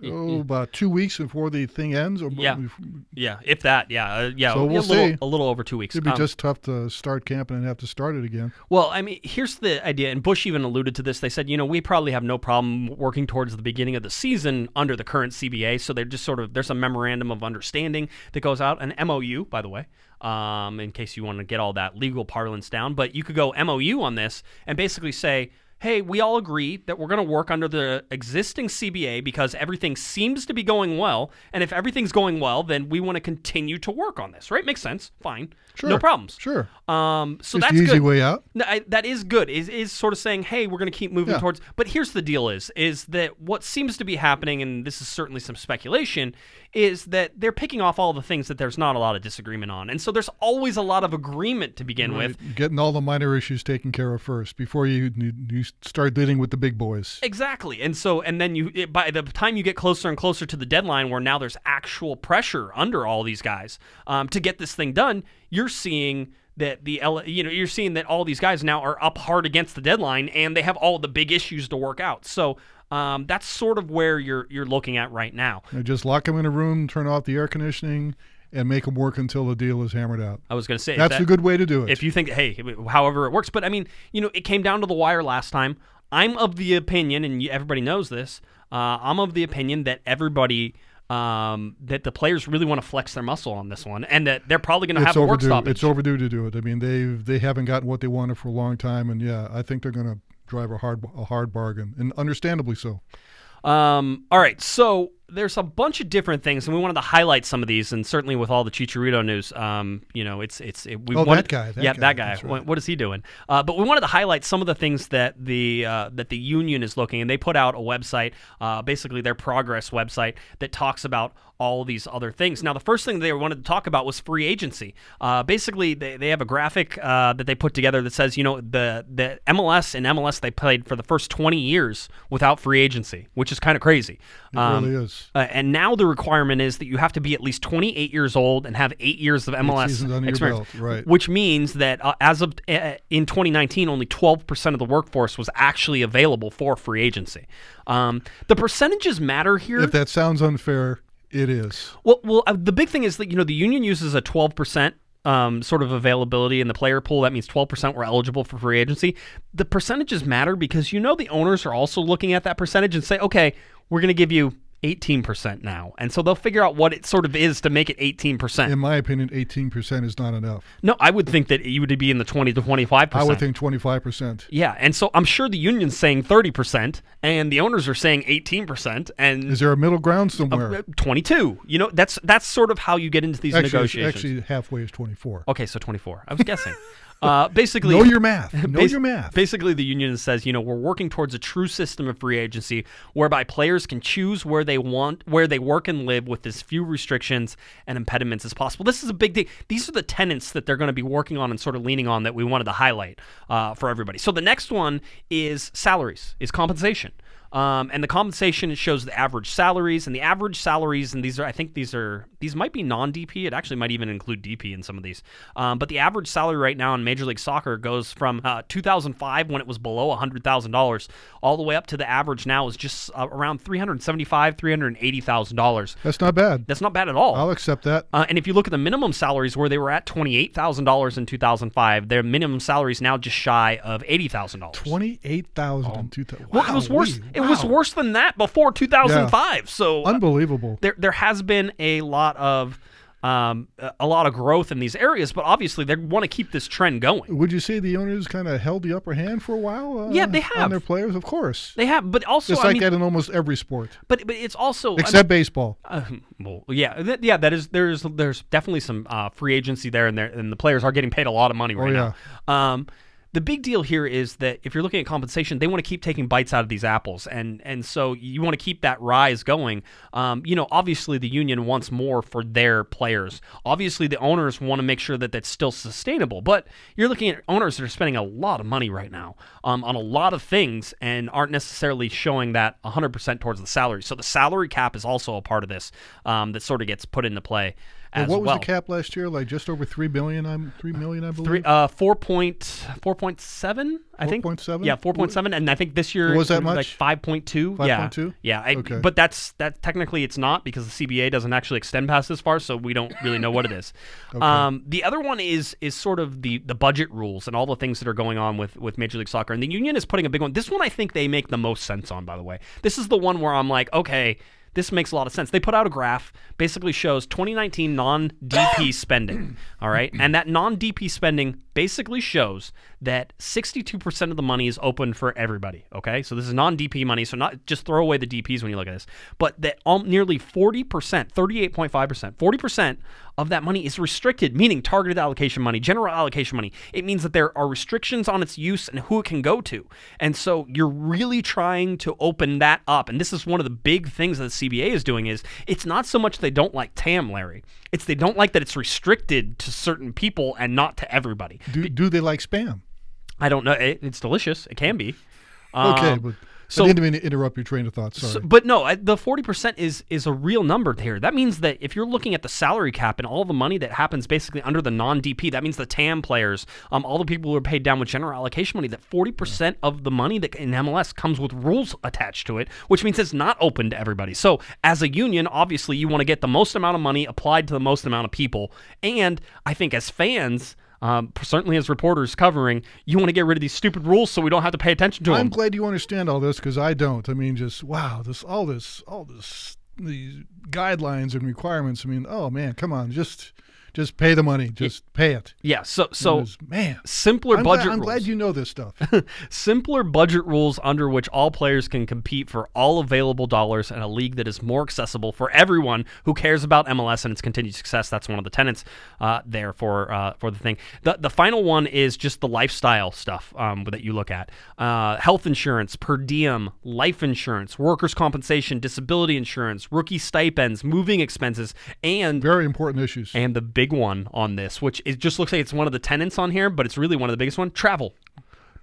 [SPEAKER 3] about 2 weeks before the thing ends. Or
[SPEAKER 2] if that. Yeah.
[SPEAKER 3] So we'll see.
[SPEAKER 2] A little over 2 weeks.
[SPEAKER 3] It'd be just tough to start camping and have to start it again.
[SPEAKER 2] Well, I mean, here's the idea, and Bush even alluded to this. They said, we probably have no problem working towards the beginning of the season under the current CBA. So they're just there's a memorandum of understanding that goes out, an MOU, by the way, in case you want to get all that legal parlance down. But you could go MOU on this and basically say, hey, we all agree that we're going to work under the existing CBA because everything seems to be going well. And if everything's going well, then we want to continue to work on this, right? Makes sense. Fine.
[SPEAKER 3] Sure.
[SPEAKER 2] No problems.
[SPEAKER 3] Sure.
[SPEAKER 2] So
[SPEAKER 3] just
[SPEAKER 2] that's
[SPEAKER 3] the easy
[SPEAKER 2] good.
[SPEAKER 3] way out.
[SPEAKER 2] That is good. Is sort of saying, hey, we're going to keep moving towards. But here's the deal: is that what seems to be happening, and this is certainly some speculation, is that they're picking off all the things that there's not a lot of disagreement on, and so there's always a lot of agreement to begin with.
[SPEAKER 3] Getting all the minor issues taken care of first before you start dealing with the big boys.
[SPEAKER 2] Exactly. And then by the time you get closer and closer to the deadline, where now there's actual pressure under all these guys to get this thing done, you're seeing that you're seeing that all these guys now are up hard against the deadline, and they have all the big issues to work out. So that's sort of where you're looking at right now.
[SPEAKER 3] Just lock them in a room, turn off the air conditioning, and make them work until the deal is hammered out.
[SPEAKER 2] I was going to say
[SPEAKER 3] that's a good way to do it.
[SPEAKER 2] If you think, hey, however it works. But I mean, it came down to the wire last time. I'm of the opinion, and everybody knows this, I'm of the opinion that everybody, that the players really want to flex their muscle on this one, and that they're probably going to have a work stoppage.
[SPEAKER 3] It's overdue to do it. I mean, they haven't gotten what they wanted for a long time, and yeah, I think they're going to drive a hard bargain, and understandably so.
[SPEAKER 2] All right, so there's a bunch of different things, and we wanted to highlight some of these, and certainly with all the Chicharito news, that guy.
[SPEAKER 3] Right.
[SPEAKER 2] What is he doing? But we wanted to highlight some of the things that the union is looking, and they put out a website, basically their progress website, that talks about all of these other things. Now, the first thing they wanted to talk about was free agency. Basically, they have a graphic that they put together that says, the MLS, they played for the first 20 years without free agency, which is kind of crazy.
[SPEAKER 3] It really is.
[SPEAKER 2] And now the requirement is that you have to be at least 28 years old and have 8 years of MLS experience,
[SPEAKER 3] right.
[SPEAKER 2] Which means that as of in 2019, only 12% of the workforce was actually available for free agency. The percentages matter here.
[SPEAKER 3] If that sounds unfair, it is.
[SPEAKER 2] Well, the big thing is that the union uses a 12% sort of availability in the player pool. That means 12% were eligible for free agency. The percentages matter because the owners are also looking at that percentage and say, okay, we're going to give you 18% now. And so they'll figure out what it sort of is to make it 18%.
[SPEAKER 3] In my opinion, 18% is not enough.
[SPEAKER 2] No, I would think that you would be in the 20 to 25%.
[SPEAKER 3] I would think 25%.
[SPEAKER 2] Yeah, and so I'm sure the union's saying 30%, and the owners are saying 18%. And
[SPEAKER 3] is there a middle ground somewhere?
[SPEAKER 2] 22. That's sort of how you get into these negotiations.
[SPEAKER 3] Actually, halfway is 24.
[SPEAKER 2] Okay, so 24. I was guessing. Basically,
[SPEAKER 3] know your math. Your math.
[SPEAKER 2] Basically, the union says, we're working towards a true system of free agency whereby players can choose where they work and live with as few restrictions and impediments as possible. This is a big thing. These are the tenets that they're going to be working on and sort of leaning on that we wanted to highlight for everybody. So the next one is salaries, is compensation. And the compensation, it shows the average salaries, and these might be non-DP. It actually might even include DP in some of these. But the average salary right now in Major League Soccer goes from 2005, when it was below $100,000, all the way up to the average now is just around $375,000, $380,000.
[SPEAKER 3] That's not bad.
[SPEAKER 2] That's not bad at all.
[SPEAKER 3] I'll accept that.
[SPEAKER 2] And if you look at the minimum salaries, where they were at $28,000 in 2005, their minimum salary is now just shy of $80,000.
[SPEAKER 3] $28,000 in 2005.
[SPEAKER 2] Well, it was worse. It was worse than that before 2005. Yeah. So
[SPEAKER 3] unbelievable.
[SPEAKER 2] There has been a lot of growth in these areas, but obviously they want to keep this trend going.
[SPEAKER 3] Would you say the owners kind of held the upper hand for a while?
[SPEAKER 2] Yeah, they have
[SPEAKER 3] on their players, of course.
[SPEAKER 2] They have, but also
[SPEAKER 3] it's like that in almost every sport.
[SPEAKER 2] But it's also
[SPEAKER 3] except baseball.
[SPEAKER 2] That is there's definitely some free agency there, and the players are getting paid a lot of money right now. The big deal here is that if you're looking at compensation, they want to keep taking bites out of these apples, and so you want to keep that rise going. Obviously the union wants more for their players. Obviously the owners want to make sure that that's still sustainable, but you're looking at owners that are spending a lot of money right now on a lot of things and aren't necessarily showing that 100% towards the salary. So the salary cap is also a part of this that sort of gets put into play.
[SPEAKER 3] What was the cap last year? Like just over $3 million, I believe.
[SPEAKER 2] 4.7, I think.
[SPEAKER 3] 4.7.
[SPEAKER 2] Yeah, 4.7, and I think this year
[SPEAKER 3] was that much?
[SPEAKER 2] Like 5.2.
[SPEAKER 3] 5.2.
[SPEAKER 2] Yeah.
[SPEAKER 3] Okay.
[SPEAKER 2] But that technically it's not, because the CBA doesn't actually extend past this far, so we don't really know what it is. Okay. The other one is sort of the budget rules and all the things that are going on with Major League Soccer, and the union is putting a big one. This one I think they make the most sense on. By the way, this is the one where I'm like, okay, this makes a lot of sense. They put out a graph, basically shows 2019 non-DP spending, all right? And that non-DP spending basically shows that 62% of the money is open for everybody, okay? So this is non-DP money, so not just throw away the DPs when you look at this, but that nearly 40%, 38.5%, 40% of that money is restricted, meaning targeted allocation money, general allocation money. It means that there are restrictions on its use and who it can go to. And so you're really trying to open that up. And this is one of the big things that the CBA is doing is it's not so much they don't like TAM, Larry. It's they don't like that it's restricted to certain people and not to everybody.
[SPEAKER 3] Do they like Spam?
[SPEAKER 2] I don't know. It's delicious. It can be.
[SPEAKER 3] Okay, but
[SPEAKER 2] so,
[SPEAKER 3] I didn't mean to interrupt your train of thought. Sorry.
[SPEAKER 2] but no, the 40% is a real number here. That means that if you're looking at the salary cap and all the money that happens basically under the non-DP, that means the TAM players, all the people who are paid down with general allocation money, that 40% of the money that in MLS comes with rules attached to it, which means it's not open to everybody. So as a union, obviously you want to get the most amount of money applied to the most amount of people. And I think as fans, certainly as reporters covering, you want to get rid of these stupid rules so we don't have to pay attention to them.
[SPEAKER 3] I'm glad you understand all this because I don't. I mean, just wow, these guidelines and requirements. I mean, oh man, come on, just pay the money, just pay it.
[SPEAKER 2] Yeah. So
[SPEAKER 3] man,
[SPEAKER 2] simpler budget rules.
[SPEAKER 3] I'm glad you know this stuff.
[SPEAKER 2] Simpler budget rules under which all players can compete for all available dollars in a league that is more accessible for everyone who cares about MLS and its continued success. That's one of the tenets there for the thing. The final one is just the lifestyle stuff that you look at. Health insurance, per diem, life insurance, workers' compensation, disability insurance, rookie stipends, moving expenses, and
[SPEAKER 3] very important issues.
[SPEAKER 2] And the big one on this, which it just looks like it's one of the tenants on here, but it's really one of the biggest one, travel.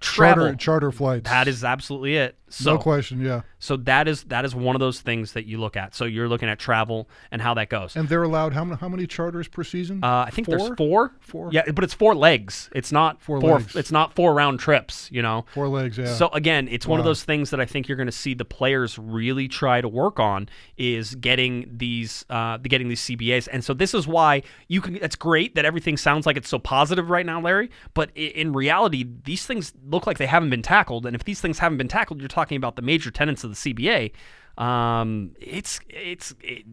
[SPEAKER 3] Charter flights.
[SPEAKER 2] That is absolutely it. So,
[SPEAKER 3] no question, yeah.
[SPEAKER 2] So that is one of those things that you look at. So you're looking at travel and how that goes.
[SPEAKER 3] And they're allowed how many charters per season?
[SPEAKER 2] I think there's
[SPEAKER 3] 4.
[SPEAKER 2] Yeah, but it's 4 legs. It's not four
[SPEAKER 3] legs.
[SPEAKER 2] It's not 4 round trips,
[SPEAKER 3] 4 legs, yeah.
[SPEAKER 2] So again, it's one of those things that I think you're going to see the players really try to work on is getting these CBAs. And so this is why it's great that everything sounds like it's so positive right now, Larry, but in reality, these things look like they haven't been tackled. And if these things haven't been tackled, you're talking about the major tenets of the CBA.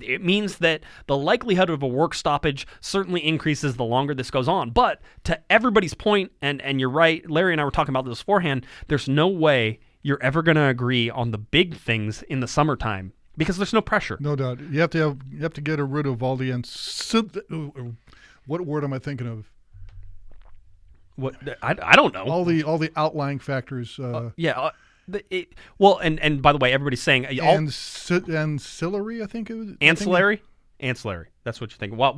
[SPEAKER 2] It means that the likelihood of a work stoppage certainly increases the longer this goes on. But to everybody's point, and you're right, Larry and I were talking about this beforehand, there's no way you're ever going to agree on the big things in the summertime because there's no pressure.
[SPEAKER 3] No doubt. You have to get rid of all the what word am I thinking of?
[SPEAKER 2] What I don't know.
[SPEAKER 3] All the outlying factors.
[SPEAKER 2] Well, and by the way, everybody's saying
[SPEAKER 3] ancillary. I think it was
[SPEAKER 2] ancillary. That's what you're thinking. Well,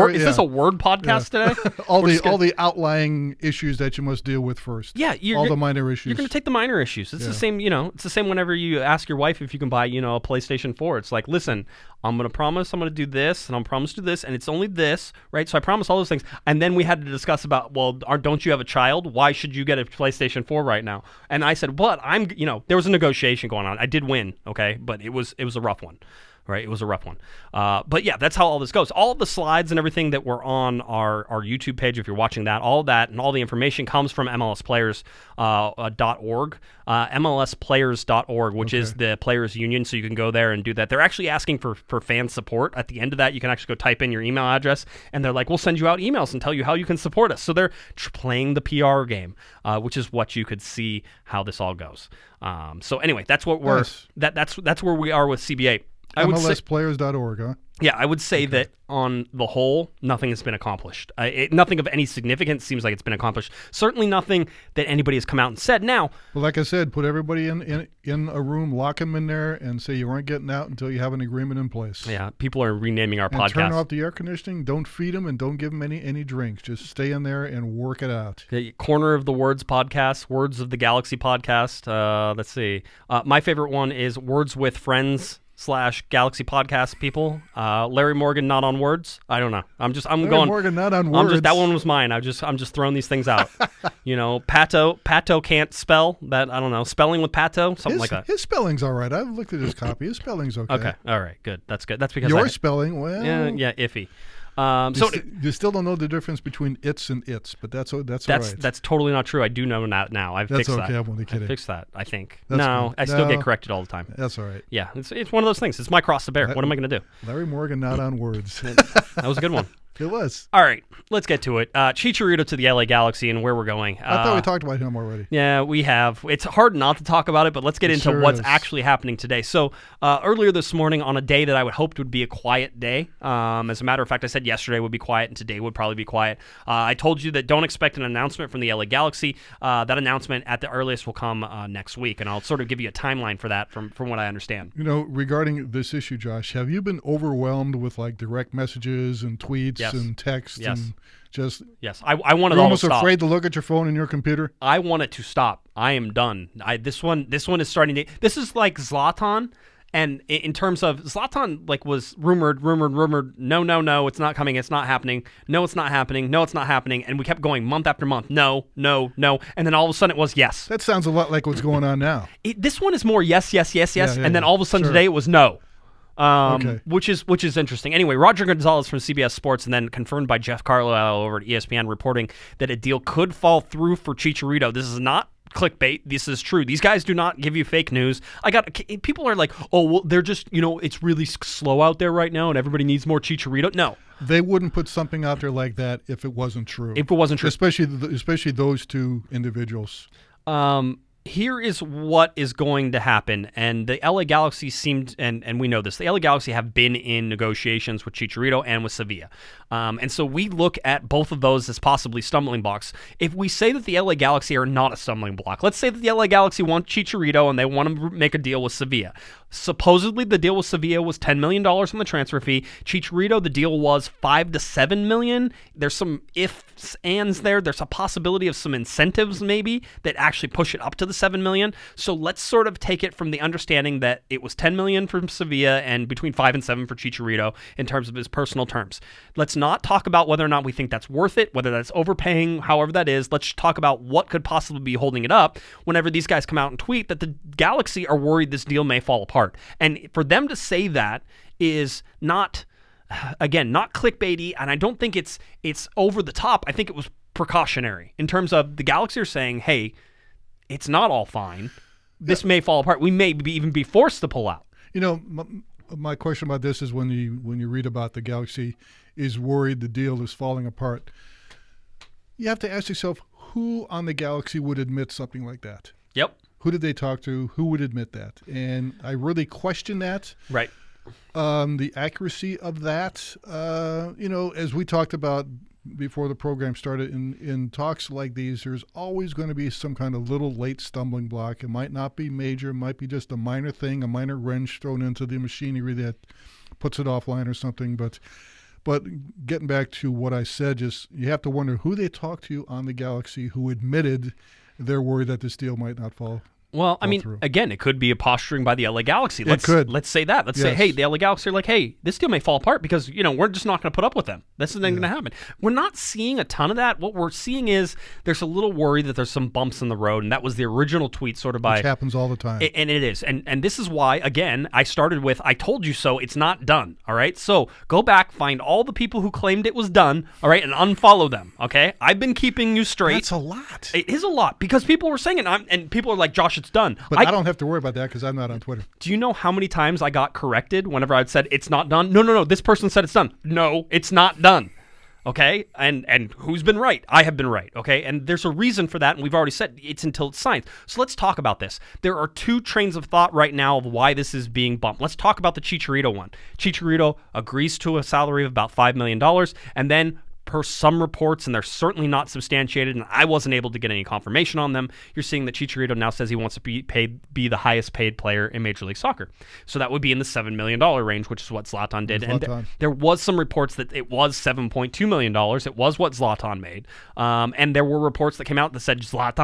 [SPEAKER 2] is this a word podcast today?
[SPEAKER 3] all the outlying issues that you must deal with first.
[SPEAKER 2] Yeah,
[SPEAKER 3] all the minor issues.
[SPEAKER 2] You're going to take the minor issues. It's the same. It's the same whenever you ask your wife if you can buy a PlayStation 4. It's like, listen, I'm going to promise I'm going to do this, and I'm promise to do this, and it's only this, right? So I promise all those things, and then we had to discuss about, well, don't you have a child? Why should you get a PlayStation 4 right now? And I said, but there was a negotiation going on. I did win, okay, but it was a rough one. Right, it was a rough one. But yeah, that's how all this goes. All of the slides and everything that were on our YouTube page, if you're watching that, all of that and all the information comes from MLSplayers.org, MLSplayers.org, which is the players union, so you can go there and do that. They're actually asking for fan support. At the end of that, you can actually go type in your email address, and they're like, we'll send you out emails and tell you how you can support us. So they're playing the PR game, which is what you could see how this all goes. So anyway, that's what that's where we are with CBA.
[SPEAKER 3] MLSplayers.org, huh?
[SPEAKER 2] Yeah, I would say that on the whole, nothing has been accomplished. Nothing of any significance seems like it's been accomplished. Certainly nothing that anybody has come out and said. Now,
[SPEAKER 3] well, like I said, put everybody in a room, lock them in there, and say you aren't getting out until you have an agreement in place.
[SPEAKER 2] Yeah, people are renaming our podcast.
[SPEAKER 3] Turn off the air conditioning. Don't feed them, and don't give them any drinks. Just stay in there and work it out.
[SPEAKER 2] The Corner of the Words podcast, Words of the Galaxy podcast. Let's see. My favorite one is Words with Friends / Galaxy Podcast people. Larry Morgan not on words. I don't know. Larry
[SPEAKER 3] Morgan not on words.
[SPEAKER 2] That one was mine. I'm just throwing these things out. Pato can't spell. That I don't know. Spelling with Pato, something like that.
[SPEAKER 3] His spelling's all right. I've looked at his copy. His spelling's okay.
[SPEAKER 2] Okay. All right. Good. That's good. That's because
[SPEAKER 3] your spelling, well,
[SPEAKER 2] yeah, iffy.
[SPEAKER 3] You still don't know the difference between its and its, but that's all right.
[SPEAKER 2] That's totally not true. I do know that now. I've fixed that.
[SPEAKER 3] I'm only kidding.
[SPEAKER 2] I fixed that, I think.
[SPEAKER 3] I
[SPEAKER 2] still get corrected all the time.
[SPEAKER 3] That's all right.
[SPEAKER 2] Yeah, it's one of those things. It's my cross to bear. What am I going to do?
[SPEAKER 3] Larry Morgan not on words.
[SPEAKER 2] That was a good one.
[SPEAKER 3] It was.
[SPEAKER 2] All right, let's get to it. Chicharito to the LA Galaxy and where we're going.
[SPEAKER 3] I thought we talked about him already.
[SPEAKER 2] Yeah, we have. It's hard not to talk about it, but let's get into what's actually happening today. So earlier this morning, on a day that I would hoped would be a quiet day, as a matter of fact, I said yesterday would be quiet and today would probably be quiet. I told you that don't expect an announcement from the LA Galaxy. That announcement at the earliest will come next week, and I'll sort of give you a timeline for that from what I understand.
[SPEAKER 3] Regarding this issue, Josh, have you been overwhelmed with like direct messages and tweets and texts and just
[SPEAKER 2] I want it all to stop.
[SPEAKER 3] You're almost afraid to look at your phone and your computer?
[SPEAKER 2] I want it to stop. I am done. This one is starting to. This is like Zlatan. And in terms of Zlatan, like, was rumored. No, it's not coming. It's not happening. No, it's not happening. No, it's not happening. And we kept going month after month. No. And then all of a sudden it was yes.
[SPEAKER 3] That sounds a lot like what's going on now.
[SPEAKER 2] This one is more yes.
[SPEAKER 3] Yeah,
[SPEAKER 2] and then all of a sudden today it was no.
[SPEAKER 3] Okay.
[SPEAKER 2] Which is interesting. Anyway, Roger Gonzalez from CBS Sports, and then confirmed by Jeff Carlisle over at ESPN, reporting that a deal could fall through for Chicharito. This is not clickbait. This is true. These guys do not give you fake news. People are like, oh, well, they're just, it's really slow out there right now and everybody needs more Chicharito. No.
[SPEAKER 3] They wouldn't put something out there like that if it wasn't true. Especially those two individuals.
[SPEAKER 2] Here is what is going to happen, and the LA Galaxy seemed, and we know this, the LA Galaxy have been in negotiations with Chicharito and with Sevilla. And so we look at both of those as possibly stumbling blocks. If we say that the LA Galaxy are not a stumbling block, let's say that the LA Galaxy want Chicharito and they want to make a deal with Sevilla. Supposedly the deal with Sevilla was $10 million on the transfer fee. Chicharito, the deal was $5 to $7 million. There's some ifs, ands there. There's a possibility of some incentives maybe that actually push it up to the $7 million. So let's sort of take it from the understanding that it was $10 million from Sevilla and between 5 and 7 for Chicharito in terms of his personal terms. Let's not talk about whether or not we think that's worth it, whether that's overpaying, however that is. Let's talk about what could possibly be holding it up whenever these guys come out and tweet that the Galaxy are worried this deal may fall apart. And for them to say that is not, again, not clickbaity, and I don't think it's over the top. I think it was precautionary in terms of the Galaxy are saying, hey, it's not all fine. This may fall apart. We may even be forced to pull out.
[SPEAKER 3] My question about this is when you read about the Galaxy is worried the deal is falling apart, you have to ask yourself, who on the Galaxy would admit something like that?
[SPEAKER 2] Yep.
[SPEAKER 3] Who did they talk to? Who would admit that? And I really question that.
[SPEAKER 2] Right.
[SPEAKER 3] The accuracy of that. As we talked about before the program started, in talks like these, there's always going to be some kind of little late stumbling block. It might not be major. It might be just a minor thing, a minor wrench thrown into the machinery that puts it offline or something. But getting back to what I said, just you have to wonder who they talked to on the Galaxy who admitted they're worried that this deal might not fall.
[SPEAKER 2] Well, I mean, again, it could be a posturing by the LA Galaxy. Let's say that. Let's say, hey, the LA Galaxy are like, hey, this deal may fall apart because, we're just not going to put up with them. This isn't going to happen. We're not seeing a ton of that. What we're seeing is there's a little worry that there's some bumps in the road, and that was the original tweet sort of by...
[SPEAKER 3] Which happens all the time.
[SPEAKER 2] And it is. And this is why, again, I started with, I told you so, it's not done, all right? So go back, find all the people who claimed it was done, all right, and unfollow them, okay? I've been keeping you straight.
[SPEAKER 3] That's a lot.
[SPEAKER 2] It is a lot because people were saying it, and people are like, Josh, it's done.
[SPEAKER 3] But I don't have to worry about that because I'm not on Twitter.
[SPEAKER 2] Do you know how many times I got corrected whenever I'd said it's not done? No, this person said it's done. No, it's not done. Okay? And who's been right? I have been right. Okay? And there's a reason for that, and we've already said it's until it's signed. So let's talk about this. There are two trains of thought right now of why this is being bumped. Let's talk about the Chicharito one. Chicharito agrees to a salary of about $5 million, and then per some reports, and they're certainly not substantiated, and I wasn't able to get any confirmation on them, you're seeing that Chicharito now says he wants to be the highest paid player in Major League Soccer. So that would be in the $7 million range, which is what Zlatan did. And there was some reports that it was $7.2 million. It was what Zlatan made. And there were reports that came out that said that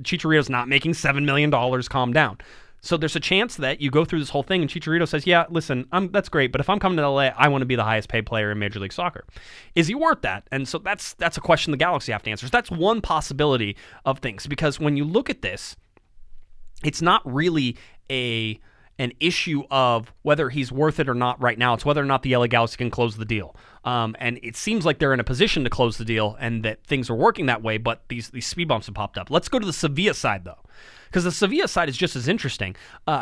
[SPEAKER 2] Chicharito's not making $7 million. Calm down. So there's a chance that you go through this whole thing and Chicharito says, yeah, listen, that's great, but if I'm coming to LA, I want to be the highest paid player in Major League Soccer. Is he worth that? And so that's a question the Galaxy have to answer. So that's one possibility of things, because when you look at this, it's not really an issue of whether he's worth it or not right now. It's whether or not the LA Galaxy can close the deal. And it seems like they're in a position to close the deal and that things are working that way, but these speed bumps have popped up. Let's go to the Sevilla side, though, because the Sevilla side is just as interesting.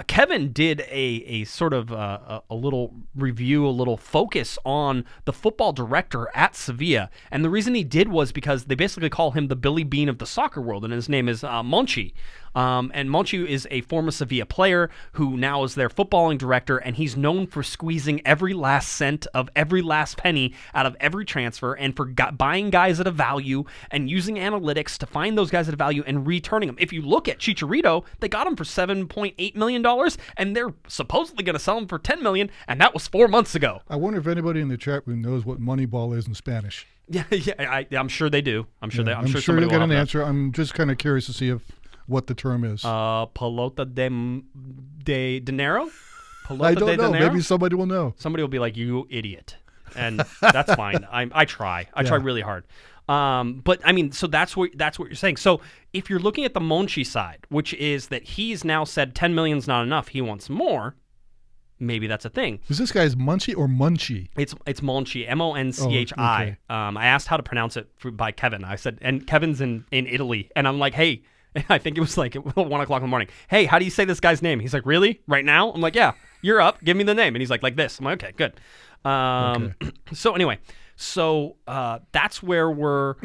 [SPEAKER 2] Kevin did a sort of a little review, a little focus on the football director at Sevilla, and the reason he did was because they basically call him the Billy Bean of the soccer world, and his name is Monchi. And Monchi is a former Sevilla player who now is their footballing director, and he's known for squeezing every last cent of every last penny out of every transfer and for buying guys at a value and using analytics to find those guys at a value and returning them. If you look at Chicharito, they got him for $7.8 million, and they're supposedly going to sell him for $10 million, and that was 4 months ago.
[SPEAKER 3] I wonder if anybody in the chat room knows what Moneyball is in Spanish.
[SPEAKER 2] Yeah, I'm sure they do. I'm sure
[SPEAKER 3] you'll get an answer. I'm just kind of curious to see if what the term is.
[SPEAKER 2] Pelota de dinero? Pelota
[SPEAKER 3] I don't
[SPEAKER 2] de
[SPEAKER 3] know.
[SPEAKER 2] dinero?
[SPEAKER 3] Maybe somebody will know.
[SPEAKER 2] Somebody will be like, you idiot. And that's fine. I try. I try really hard. But I mean, so that's what you're saying. So if you're looking at the Monchi side, which is that he's now said 10 million's not enough, he wants more. Maybe that's a thing.
[SPEAKER 3] Is this guy's Munchie or Munchie?
[SPEAKER 2] It's Monchi, Monchi.
[SPEAKER 3] Oh, okay.
[SPEAKER 2] I asked how to pronounce it by Kevin. I said, and Kevin's in Italy, and I'm like, hey, I think it was like 1 o'clock in the morning. Hey, how do you say this guy's name? He's like, really? Right now? I'm like, yeah. You're up. Give me the name. And he's like this. I'm like, okay, good. So anyway, that's where we're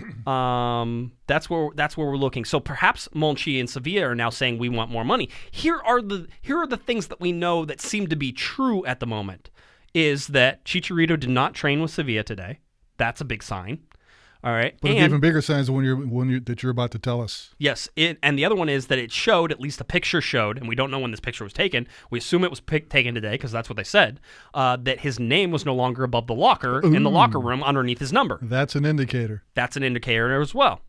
[SPEAKER 2] looking. So perhaps Monchi and Sevilla are now saying we want more money. Here are the things that we know that seem to be true at the moment. Is that Chicharito did not train with Sevilla today? That's a big sign. All right.
[SPEAKER 3] But even bigger signs when you're about to tell us.
[SPEAKER 2] Yes. And the other one is that it showed, at least the picture showed, and we don't know when this picture was taken. We assume it was taken today because that's what they said, that his name was no longer above the locker in the locker room underneath his number.
[SPEAKER 3] That's an indicator.
[SPEAKER 2] That's an indicator as well.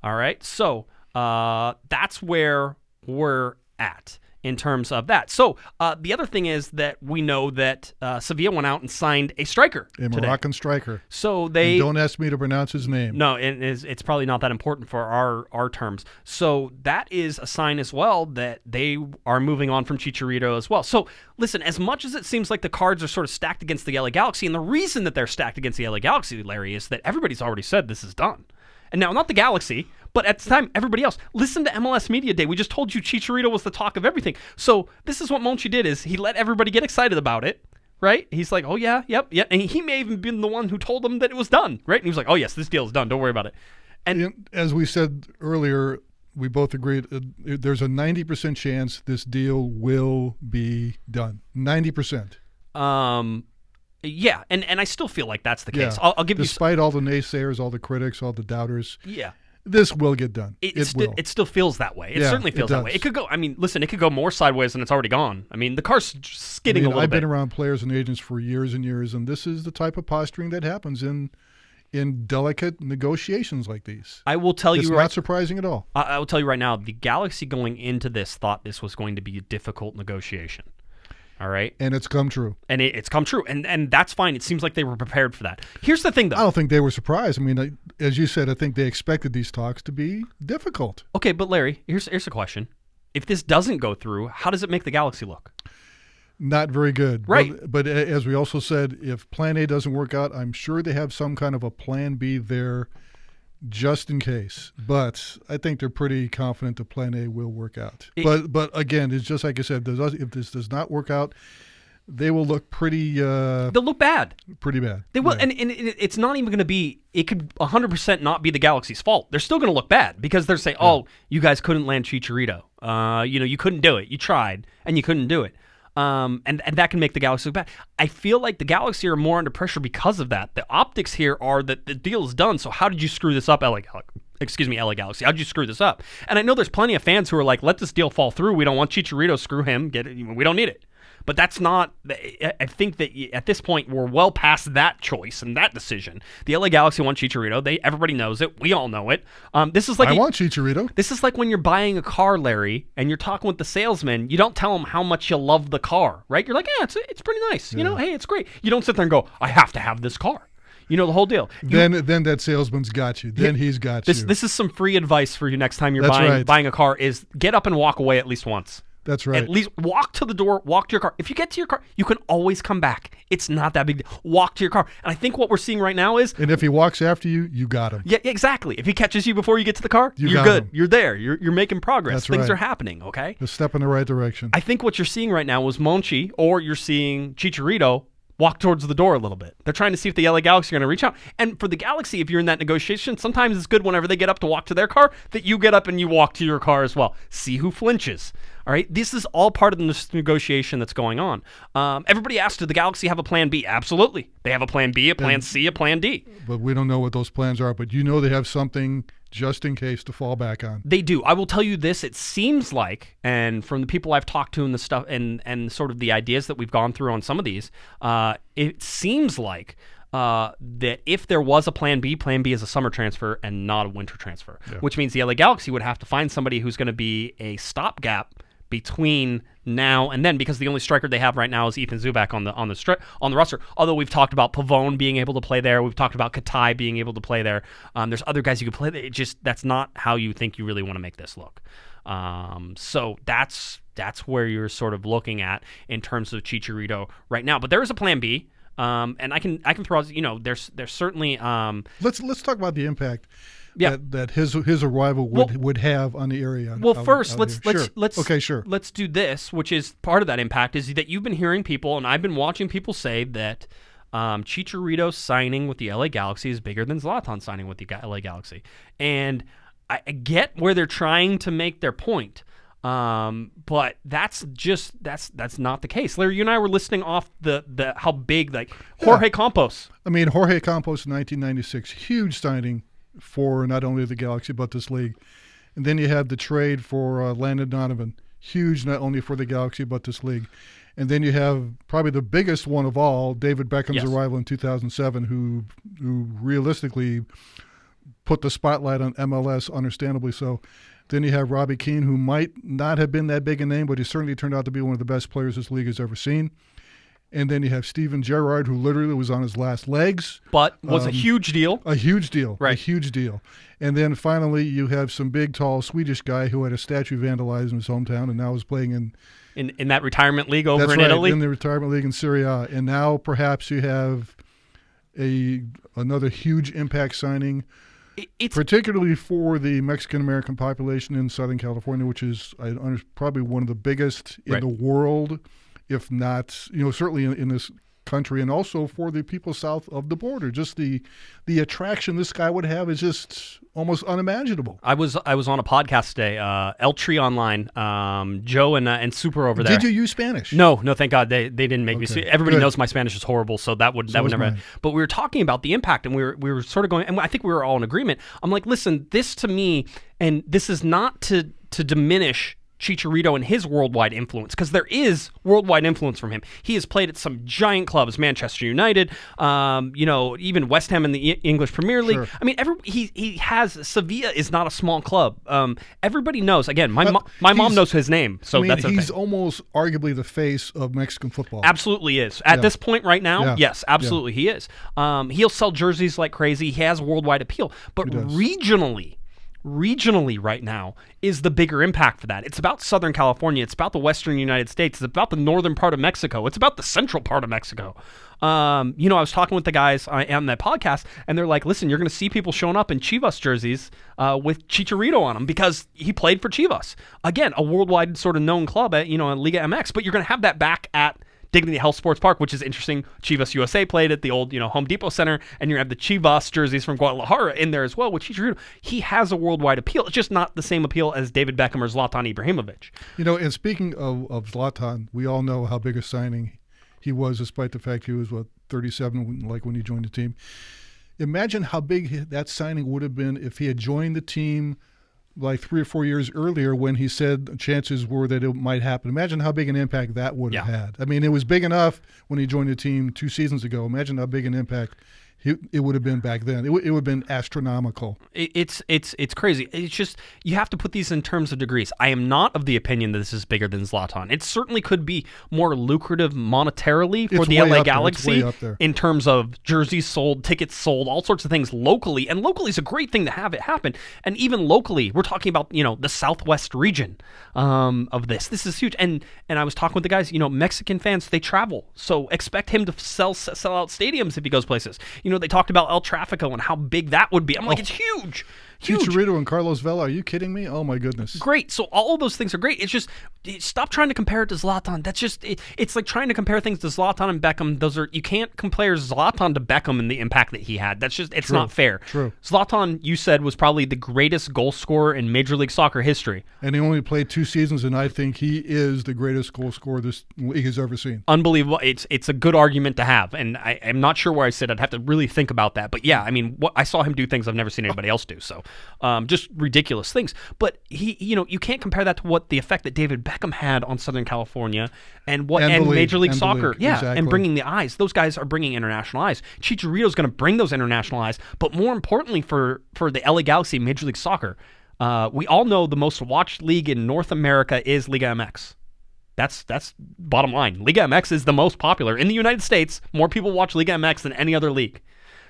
[SPEAKER 2] All right. So that's where we're at in terms of that. So the other thing is that we know that Sevilla went out and signed a striker today.
[SPEAKER 3] Moroccan striker.
[SPEAKER 2] So they...
[SPEAKER 3] And don't ask me to pronounce his name.
[SPEAKER 2] No, it's probably not that important for our terms. So that is a sign as well that they are moving on from Chicharito as well. So listen, as much as it seems like the cards are sort of stacked against the LA Galaxy, and the reason that they're stacked against the LA Galaxy, Larry, is that everybody's already said this is done. And now, not the Galaxy, but at the time, everybody else. Listen to MLS Media Day. We just told you Chicharito was the talk of everything. So this is what Monchi did, is he let everybody get excited about it, right? He's like, oh, yeah, yep. And he may have even been the one who told them that it was done, right? And he was like, oh, yes, this deal is done. Don't worry about it. And
[SPEAKER 3] as we said earlier, we both agreed there's a 90% chance this deal will be done. 90%.
[SPEAKER 2] Yeah, and I still feel like that's the case. I'll give
[SPEAKER 3] Despite all the naysayers, all the critics, all the doubters.
[SPEAKER 2] Yeah.
[SPEAKER 3] This will get done. It will.
[SPEAKER 2] It still feels that way. It certainly feels that way. It could go, I mean, listen, it could go more sideways than it's already gone. I mean, the car's skidding a little bit.
[SPEAKER 3] I've been around players and agents for years and years, and this is the type of posturing that happens in delicate negotiations like these.
[SPEAKER 2] I will tell you
[SPEAKER 3] it's not surprising at all.
[SPEAKER 2] I will tell you right now, the Galaxy going into this thought this was going to be a difficult negotiation. All right.
[SPEAKER 3] And it's come true.
[SPEAKER 2] And it's come true. And that's fine. It seems like they were prepared for that. Here's the thing, though.
[SPEAKER 3] I don't think they were surprised. I mean, as you said, I think they expected these talks to be difficult.
[SPEAKER 2] Okay, but Larry, here's a question. If this doesn't go through, how does it make the Galaxy look?
[SPEAKER 3] Not very good.
[SPEAKER 2] Right.
[SPEAKER 3] But as we also said, if Plan A doesn't work out, I'm sure they have some kind of a Plan B there just in case. But I think they're pretty confident that Plan A will work out. But again, it's just like I said, if this does not work out, they will look pretty...
[SPEAKER 2] they'll look bad.
[SPEAKER 3] Pretty bad.
[SPEAKER 2] They will, and it's not even going to be... It could 100% not be the Galaxy's fault. They're still going to look bad because they're saying, oh, you guys couldn't land Chicharito. You couldn't do it. You tried, and you couldn't do it. And that can make the Galaxy look bad. I feel like the Galaxy are more under pressure because of that. The optics here are that the deal is done, so how did you screw this up, LA Galaxy? How did you screw this up? And I know there's plenty of fans who are like, let this deal fall through. We don't want Chicharito. Screw him. Get it. We don't need it. But that's not, I think that at this point, we're well past that choice and that decision. The LA Galaxy want Chicharito. Everybody knows it. We all know it. This is like
[SPEAKER 3] I want Chicharito.
[SPEAKER 2] This is like when you're buying a car, Larry, and you're talking with the salesman. You don't tell him how much you love the car, right? You're like, yeah, it's pretty nice. Yeah. You know, hey, it's great. You don't sit there and go, I have to have this car. You know the whole deal.
[SPEAKER 3] Then that salesman's got you. Then he's got you.
[SPEAKER 2] This is some free advice for you next time you're buying a car is get up and walk away at least once.
[SPEAKER 3] That's right.
[SPEAKER 2] At least walk to the door, walk to your car. If you get to your car, you can always come back. It's not that big. Walk to your car. And I think what we're seeing right now is...
[SPEAKER 3] And if he walks after you, you got him.
[SPEAKER 2] Yeah, exactly. If he catches you before you get to the car, you're good. Him. You're there. You're making progress.
[SPEAKER 3] That's
[SPEAKER 2] Things
[SPEAKER 3] right.
[SPEAKER 2] are happening, okay?
[SPEAKER 3] A step in the right direction.
[SPEAKER 2] I think what you're seeing right now is Monchi, or you're seeing Chicharito walk towards the door a little bit. They're trying to see if the LA Galaxy are going to reach out. And for the Galaxy, if you're in that negotiation, sometimes it's good whenever they get up to walk to their car that you get up and you walk to your car as well. See who flinches. All right, this is all part of the negotiation that's going on. Everybody asked, did the Galaxy have a plan B? Absolutely. They have a plan B, a plan C, a plan D.
[SPEAKER 3] But we don't know what those plans are, but you know they have something just in case to fall back on.
[SPEAKER 2] They do. I will tell you this, it seems like, and from the people I've talked to and the stuff and sort of the ideas that we've gone through on some of these, it seems like that if there was a plan B is a summer transfer and not a winter transfer, which means the LA Galaxy would have to find somebody who's going to be a stopgap between now and then, because the only striker they have right now is Ethan Zubak on the roster. Although we've talked about Pavone being able to play there, we've talked about Katai being able to play there. There's other guys you could play there. That's not how you think you really want to make this look. So that's where you're sort of looking at in terms of Chicharito right now. But there is a plan B. And I can throw out, there's certainly
[SPEAKER 3] let's talk about the impact that his arrival would have on the area.
[SPEAKER 2] Well, first let's
[SPEAKER 3] sure.
[SPEAKER 2] Let's do this, which is part of that impact, is that you've been hearing people, and I've been watching people say that Chicharito signing with the LA Galaxy is bigger than Zlatan signing with the LA Galaxy, and I get where they're trying to make their point. But that's not the case. Larry, you and I were listing off the how big, Jorge Campos.
[SPEAKER 3] I mean, Jorge Campos in 1996, huge signing for not only the Galaxy but this league. And then you have the trade for Landon Donovan, huge not only for the Galaxy but this league. And then you have probably the biggest one of all, David Beckham's arrival in 2007, who realistically put the spotlight on MLS, understandably so. Then you have Robbie Keane, who might not have been that big a name, but he certainly turned out to be one of the best players this league has ever seen. And then you have Steven Gerrard, who literally was on his last legs.
[SPEAKER 2] But was a huge deal.
[SPEAKER 3] A huge deal.
[SPEAKER 2] Right.
[SPEAKER 3] A huge deal. And then finally you have some big, tall Swedish guy who had a statue vandalized in his hometown and now is playing
[SPEAKER 2] in that retirement league over in
[SPEAKER 3] Italy.
[SPEAKER 2] Italy?
[SPEAKER 3] In the retirement league in Serie A. And now perhaps you have another huge impact signing, particularly for the Mexican-American population in Southern California, which is probably one of the biggest in the world, if not, certainly in this country, and also for the people south of the border. Just the attraction this guy would have is just almost unimaginable.
[SPEAKER 2] I was on a podcast today, El Tree Online, Joe and Super over there.
[SPEAKER 3] Did you use Spanish?
[SPEAKER 2] No, thank God they didn't make me. Everybody
[SPEAKER 3] Good.
[SPEAKER 2] knows my Spanish is horrible, so that would never happen. But we were talking about the impact, and we were sort of going, and I think we were all in agreement. I'm like, listen, this to me, and this is not to diminish Chicharito and his worldwide influence, because there is worldwide influence from him. He has played at some giant clubs, Manchester United, even West Ham in the English Premier League.
[SPEAKER 3] Sure.
[SPEAKER 2] I mean, he has Sevilla is not a small club. Everybody knows. Again, my mom knows his name, so that's okay.
[SPEAKER 3] He's almost arguably the face of Mexican football.
[SPEAKER 2] Absolutely is. At this point right now, yes, absolutely he is. He'll sell jerseys like crazy. He has worldwide appeal, but regionally right now is the bigger impact for that. It's about Southern California. It's about the Western United States. It's about the northern part of Mexico. It's about the central part of Mexico. I was talking with the guys on that podcast, and they're like, listen, you're going to see people showing up in Chivas jerseys with Chicharito on them because he played for Chivas. Again, a worldwide sort of known club at, Liga MX, but you're going to have that back at Dignity Health Sports Park, which is interesting. Chivas USA played at the old, Home Depot Center, and you have the Chivas jerseys from Guadalajara in there as well. With Chicharito, he has a worldwide appeal. It's just not the same appeal as David Beckham or Zlatan Ibrahimovic.
[SPEAKER 3] And speaking of Zlatan, we all know how big a signing he was, despite the fact he was 37 when he joined the team. Imagine how big that signing would have been if he had joined the team like 3 or 4 years earlier, when he said chances were that it might happen. Imagine how big an impact that would have had. I mean, it was big enough when he joined the team 2 seasons ago. Imagine how big an impact it would have been back then. It would have been astronomical.
[SPEAKER 2] It's crazy. It's just, you have to put these in terms of degrees. I am not of the opinion that this is bigger than Zlatan. It certainly could be more lucrative monetarily for the LA Galaxy in terms of jerseys sold, tickets sold, all sorts of things locally. And locally is a great thing to have it happen. And even locally, we're talking about, the Southwest region of this. This is huge. And I was talking with the guys, Mexican fans, they travel. So expect him to sell out stadiums if he goes places. They talked about El Tráfico and how big that would be. I'm like, it's huge.
[SPEAKER 3] Chicharito and Carlos Vela, are you kidding me? Oh my goodness.
[SPEAKER 2] Great. So all of those things are great. It's just, stop trying to compare it to Zlatan. That's just, it's like trying to compare things to Zlatan and Beckham. You can't compare Zlatan to Beckham and the impact that he had. That's just, it's not fair.
[SPEAKER 3] True.
[SPEAKER 2] Zlatan, you said, was probably the greatest goal scorer in Major League Soccer history.
[SPEAKER 3] And he only played 2 seasons, and I think he is the greatest goal scorer this league has ever seen.
[SPEAKER 2] Unbelievable. It's a good argument to have, and I'm not sure where I sit. I'd have to really think about that. But yeah, I mean, I saw him do things I've never seen anybody else do. So just ridiculous things. But you can't compare that to what the effect that David Beckham had on Southern California and Major League Soccer.
[SPEAKER 3] Exactly.
[SPEAKER 2] And bringing the eyes. Those guys are bringing international eyes. Chicharito is going to bring those international eyes. But more importantly for the LA Galaxy, Major League Soccer, we all know the most watched league in North America is Liga MX. That's bottom line. Liga MX is the most popular. In the United States, more people watch Liga MX than any other league.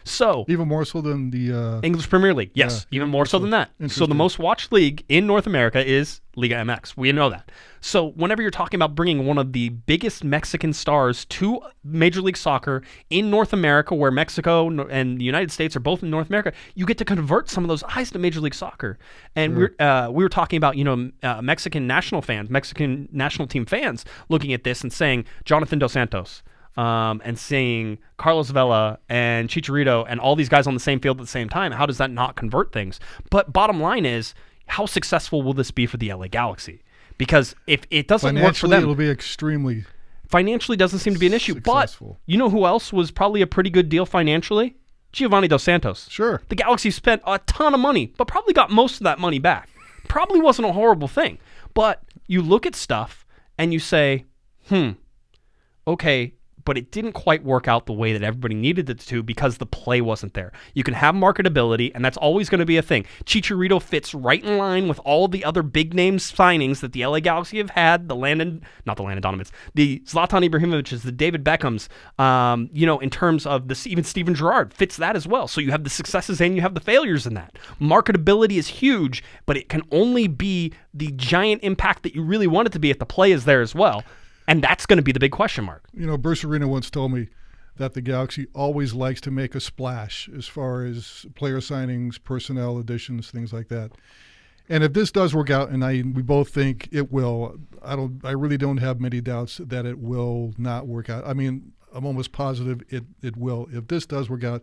[SPEAKER 2] So
[SPEAKER 3] even more so than the
[SPEAKER 2] English Premier League. Yes, even more so than that. So the most watched league in North America is Liga MX. We know that. So whenever you're talking about bringing one of the biggest Mexican stars to Major League Soccer in North America, where Mexico and the United States are both in North America, you get to convert some of those eyes to Major League Soccer. And we were talking about Mexican national team fans looking at this and saying Jonathan Dos Santos. And seeing Carlos Vela and Chicharito and all these guys on the same field at the same time, how does that not convert things? But bottom line is, how successful will this be for the LA Galaxy? Because if it doesn't work for them,
[SPEAKER 3] it'll be extremely
[SPEAKER 2] financially doesn't seem to be an issue. Successful. But you know who else was probably a pretty good deal financially? Giovanni Dos Santos.
[SPEAKER 3] Sure.
[SPEAKER 2] The Galaxy spent a ton of money, but probably got most of that money back. Probably wasn't a horrible thing. But you look at stuff and you say, okay, but it didn't quite work out the way that everybody needed it to because the play wasn't there. You can have marketability, and that's always going to be a thing. Chicharito fits right in line with all the other big name signings that the LA Galaxy have had, the Zlatan Ibrahimovic, the David Beckhams, in terms of this, even Steven Gerrard fits that as well. So you have the successes and you have the failures in that. Marketability is huge, but it can only be the giant impact that you really want it to be if the play is there as well. And that's going to be the big question mark.
[SPEAKER 3] Bruce Arena once told me that the Galaxy always likes to make a splash as far as player signings, personnel additions, things like that. And if this does work out, and we both think it will, I really don't have many doubts that it will not work out. I mean, I'm almost positive it will. If this does work out,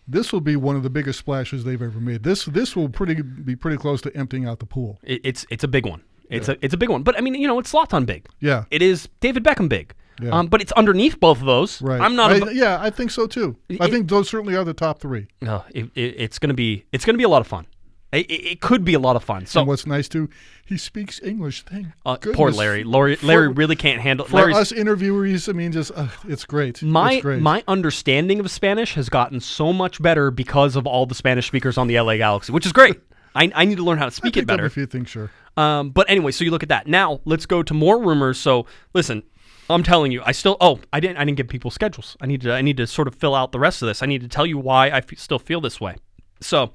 [SPEAKER 3] this will be one of the biggest splashes they've ever made. This will be pretty close to emptying out the pool.
[SPEAKER 2] It's a big one. It's a big one. But, it's Zlatan big.
[SPEAKER 3] Yeah.
[SPEAKER 2] It is David Beckham big.
[SPEAKER 3] Yeah.
[SPEAKER 2] But it's underneath both of those.
[SPEAKER 3] Right. I think so, too. I think those certainly are the top three.
[SPEAKER 2] It's going to be a lot of fun. It could be a lot of fun. So,
[SPEAKER 3] and what's nice, too, he speaks English.
[SPEAKER 2] Poor Larry. Larry really can't handle it.
[SPEAKER 3] For us interviewers, it's great.
[SPEAKER 2] My understanding of Spanish has gotten so much better because of all the Spanish speakers on the LA Galaxy, which is great. I need to learn how to speak it better.
[SPEAKER 3] A few things, sure.
[SPEAKER 2] But anyway, so you look at that. Now let's go to more rumors. So listen, I'm telling you, I didn't give people schedules. I need to sort of fill out the rest of this. I need to tell you why I still feel this way. So,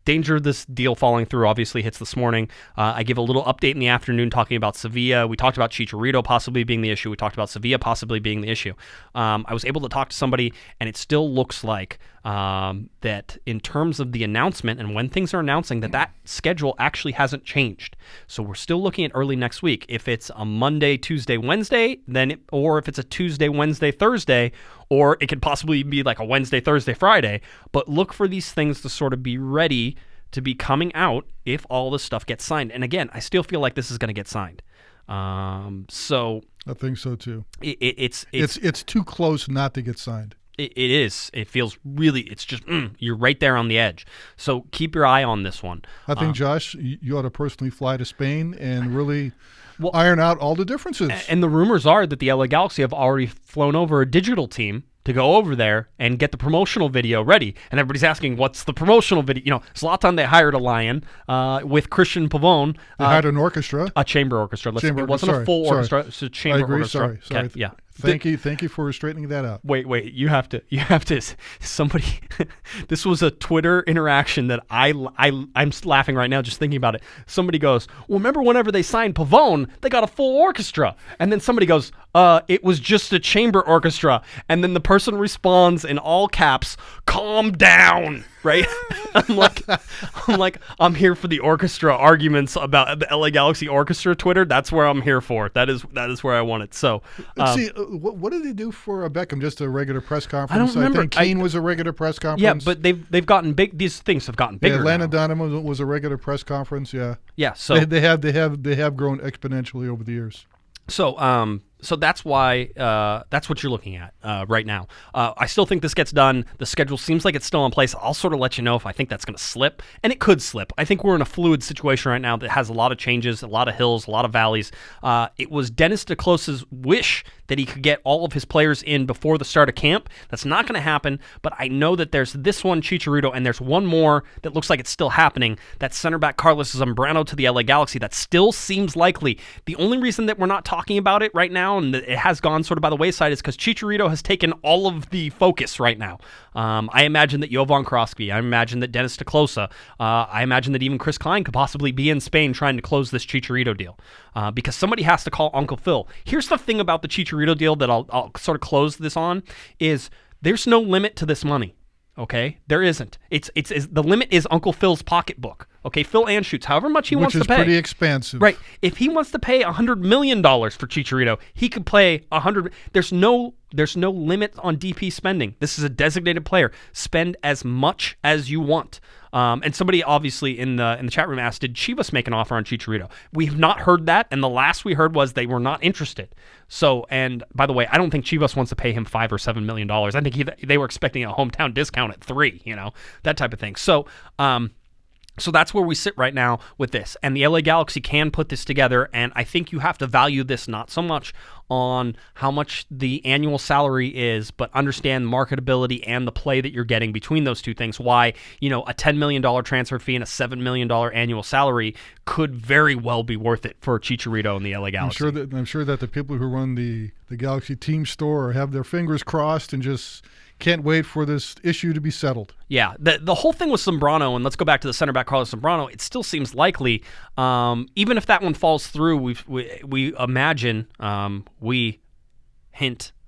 [SPEAKER 2] danger of this deal falling through obviously hits this morning. I give a little update in the afternoon talking about Sevilla. We talked about Chicharito possibly being the issue. We talked about Sevilla possibly being the issue. I was able to talk to somebody, and it still looks like that in terms of the announcement and when things are announcing that schedule actually hasn't changed. So we're still looking at early next week. If it's a Monday, Tuesday, Wednesday, or if it's a Tuesday, Wednesday, Thursday, or it could possibly be like a Wednesday, Thursday, Friday. But look for these things to sort of be ready to be coming out if all this stuff gets signed. And again, I still feel like this is going to get signed. So
[SPEAKER 3] I think so too.
[SPEAKER 2] It's
[SPEAKER 3] too close not to get signed.
[SPEAKER 2] It is. It feels really, it's just, you're right there on the edge. So keep your eye on this one.
[SPEAKER 3] I think, Josh, you ought to personally fly to Spain and really iron out all the differences.
[SPEAKER 2] And the rumors are that the LA Galaxy have already flown over a digital team to go over there and get the promotional video ready. And everybody's asking, what's the promotional video? Zlatan, they hired a lion with Christian Pavone.
[SPEAKER 3] They hired an orchestra.
[SPEAKER 2] A chamber orchestra. It wasn't a full orchestra. It's a chamber orchestra.
[SPEAKER 3] Sorry.
[SPEAKER 2] Okay, yeah.
[SPEAKER 3] Thank you for straightening that out.
[SPEAKER 2] Wait, you have to, somebody, this was a Twitter interaction that I'm laughing right now just thinking about it. Somebody goes, well, remember whenever they signed Pavone, they got a full orchestra. And then somebody goes, it was just a chamber orchestra. And then the person responds in all caps, calm down, right? I'm here for the orchestra arguments about the LA Galaxy Orchestra Twitter. That's where I'm here for. That is where I want it. So,
[SPEAKER 3] see, what did they do for Beckham? Just a regular press conference?
[SPEAKER 2] I don't remember.
[SPEAKER 3] I think Keane was a regular press conference.
[SPEAKER 2] Yeah, but they've gotten big. These things have gotten bigger.
[SPEAKER 3] Atlanta Dynamo was a regular press conference. Yeah.
[SPEAKER 2] Yeah. So
[SPEAKER 3] they have grown exponentially over the years.
[SPEAKER 2] So So that's why that's what you're looking at right now. I still think this gets done. The schedule seems like it's still in place. I'll sort of let you know if I think that's going to slip, and it could slip. I think we're in a fluid situation right now that has a lot of changes, a lot of hills, a lot of valleys. It was Dennis DeClose's wish that he could get all of his players in before the start of camp. That's not going to happen, but I know that there's this one, Chicharito, and there's one more that looks like it's still happening. That's center back Carlos Zambrano to the LA Galaxy. That still seems likely. The only reason that we're not talking about it right now and it has gone sort of by the wayside is because Chicharito has taken all of the focus right now. I imagine that Jovan Krosky, I imagine that Dennis DeClose, I imagine that even Chris Klein could possibly be in Spain trying to close this Chicharito deal because somebody has to call Uncle Phil. Here's the thing about the Chicharito deal that I'll sort of close this on is there's no limit to this money. Okay, there isn't. It's the limit is Uncle Phil's pocketbook. Okay, Phil Anschutz, however much he wants to pay.
[SPEAKER 3] Which is pretty expensive.
[SPEAKER 2] Right. If he wants to pay $100 million for Chicharito, he could play $100. There's no limit on DP spending. This is a designated player. Spend as much as you want. And somebody obviously in the chat room asked, did Chivas make an offer on Chicharito? We've not heard that, and the last we heard was they were not interested. So, and by the way, I don't think Chivas wants to pay him $5 or $7 million. I think they were expecting a hometown discount at $3, that type of thing. So, so that's where we sit right now with this. And the LA Galaxy can put this together, and I think you have to value this not so much on how much the annual salary is, but understand marketability and the play that you're getting between those two things. Why, a $10 million transfer fee and a $7 million annual salary could very well be worth it for Chicharito and the LA Galaxy.
[SPEAKER 3] I'm sure that the people who run the Galaxy team store have their fingers crossed and just can't wait for this issue to be settled.
[SPEAKER 2] Yeah, the whole thing with Zambrano, and let's go back to the center back Carlos Zambrano, it still seems likely, even if that one falls through, we imagine,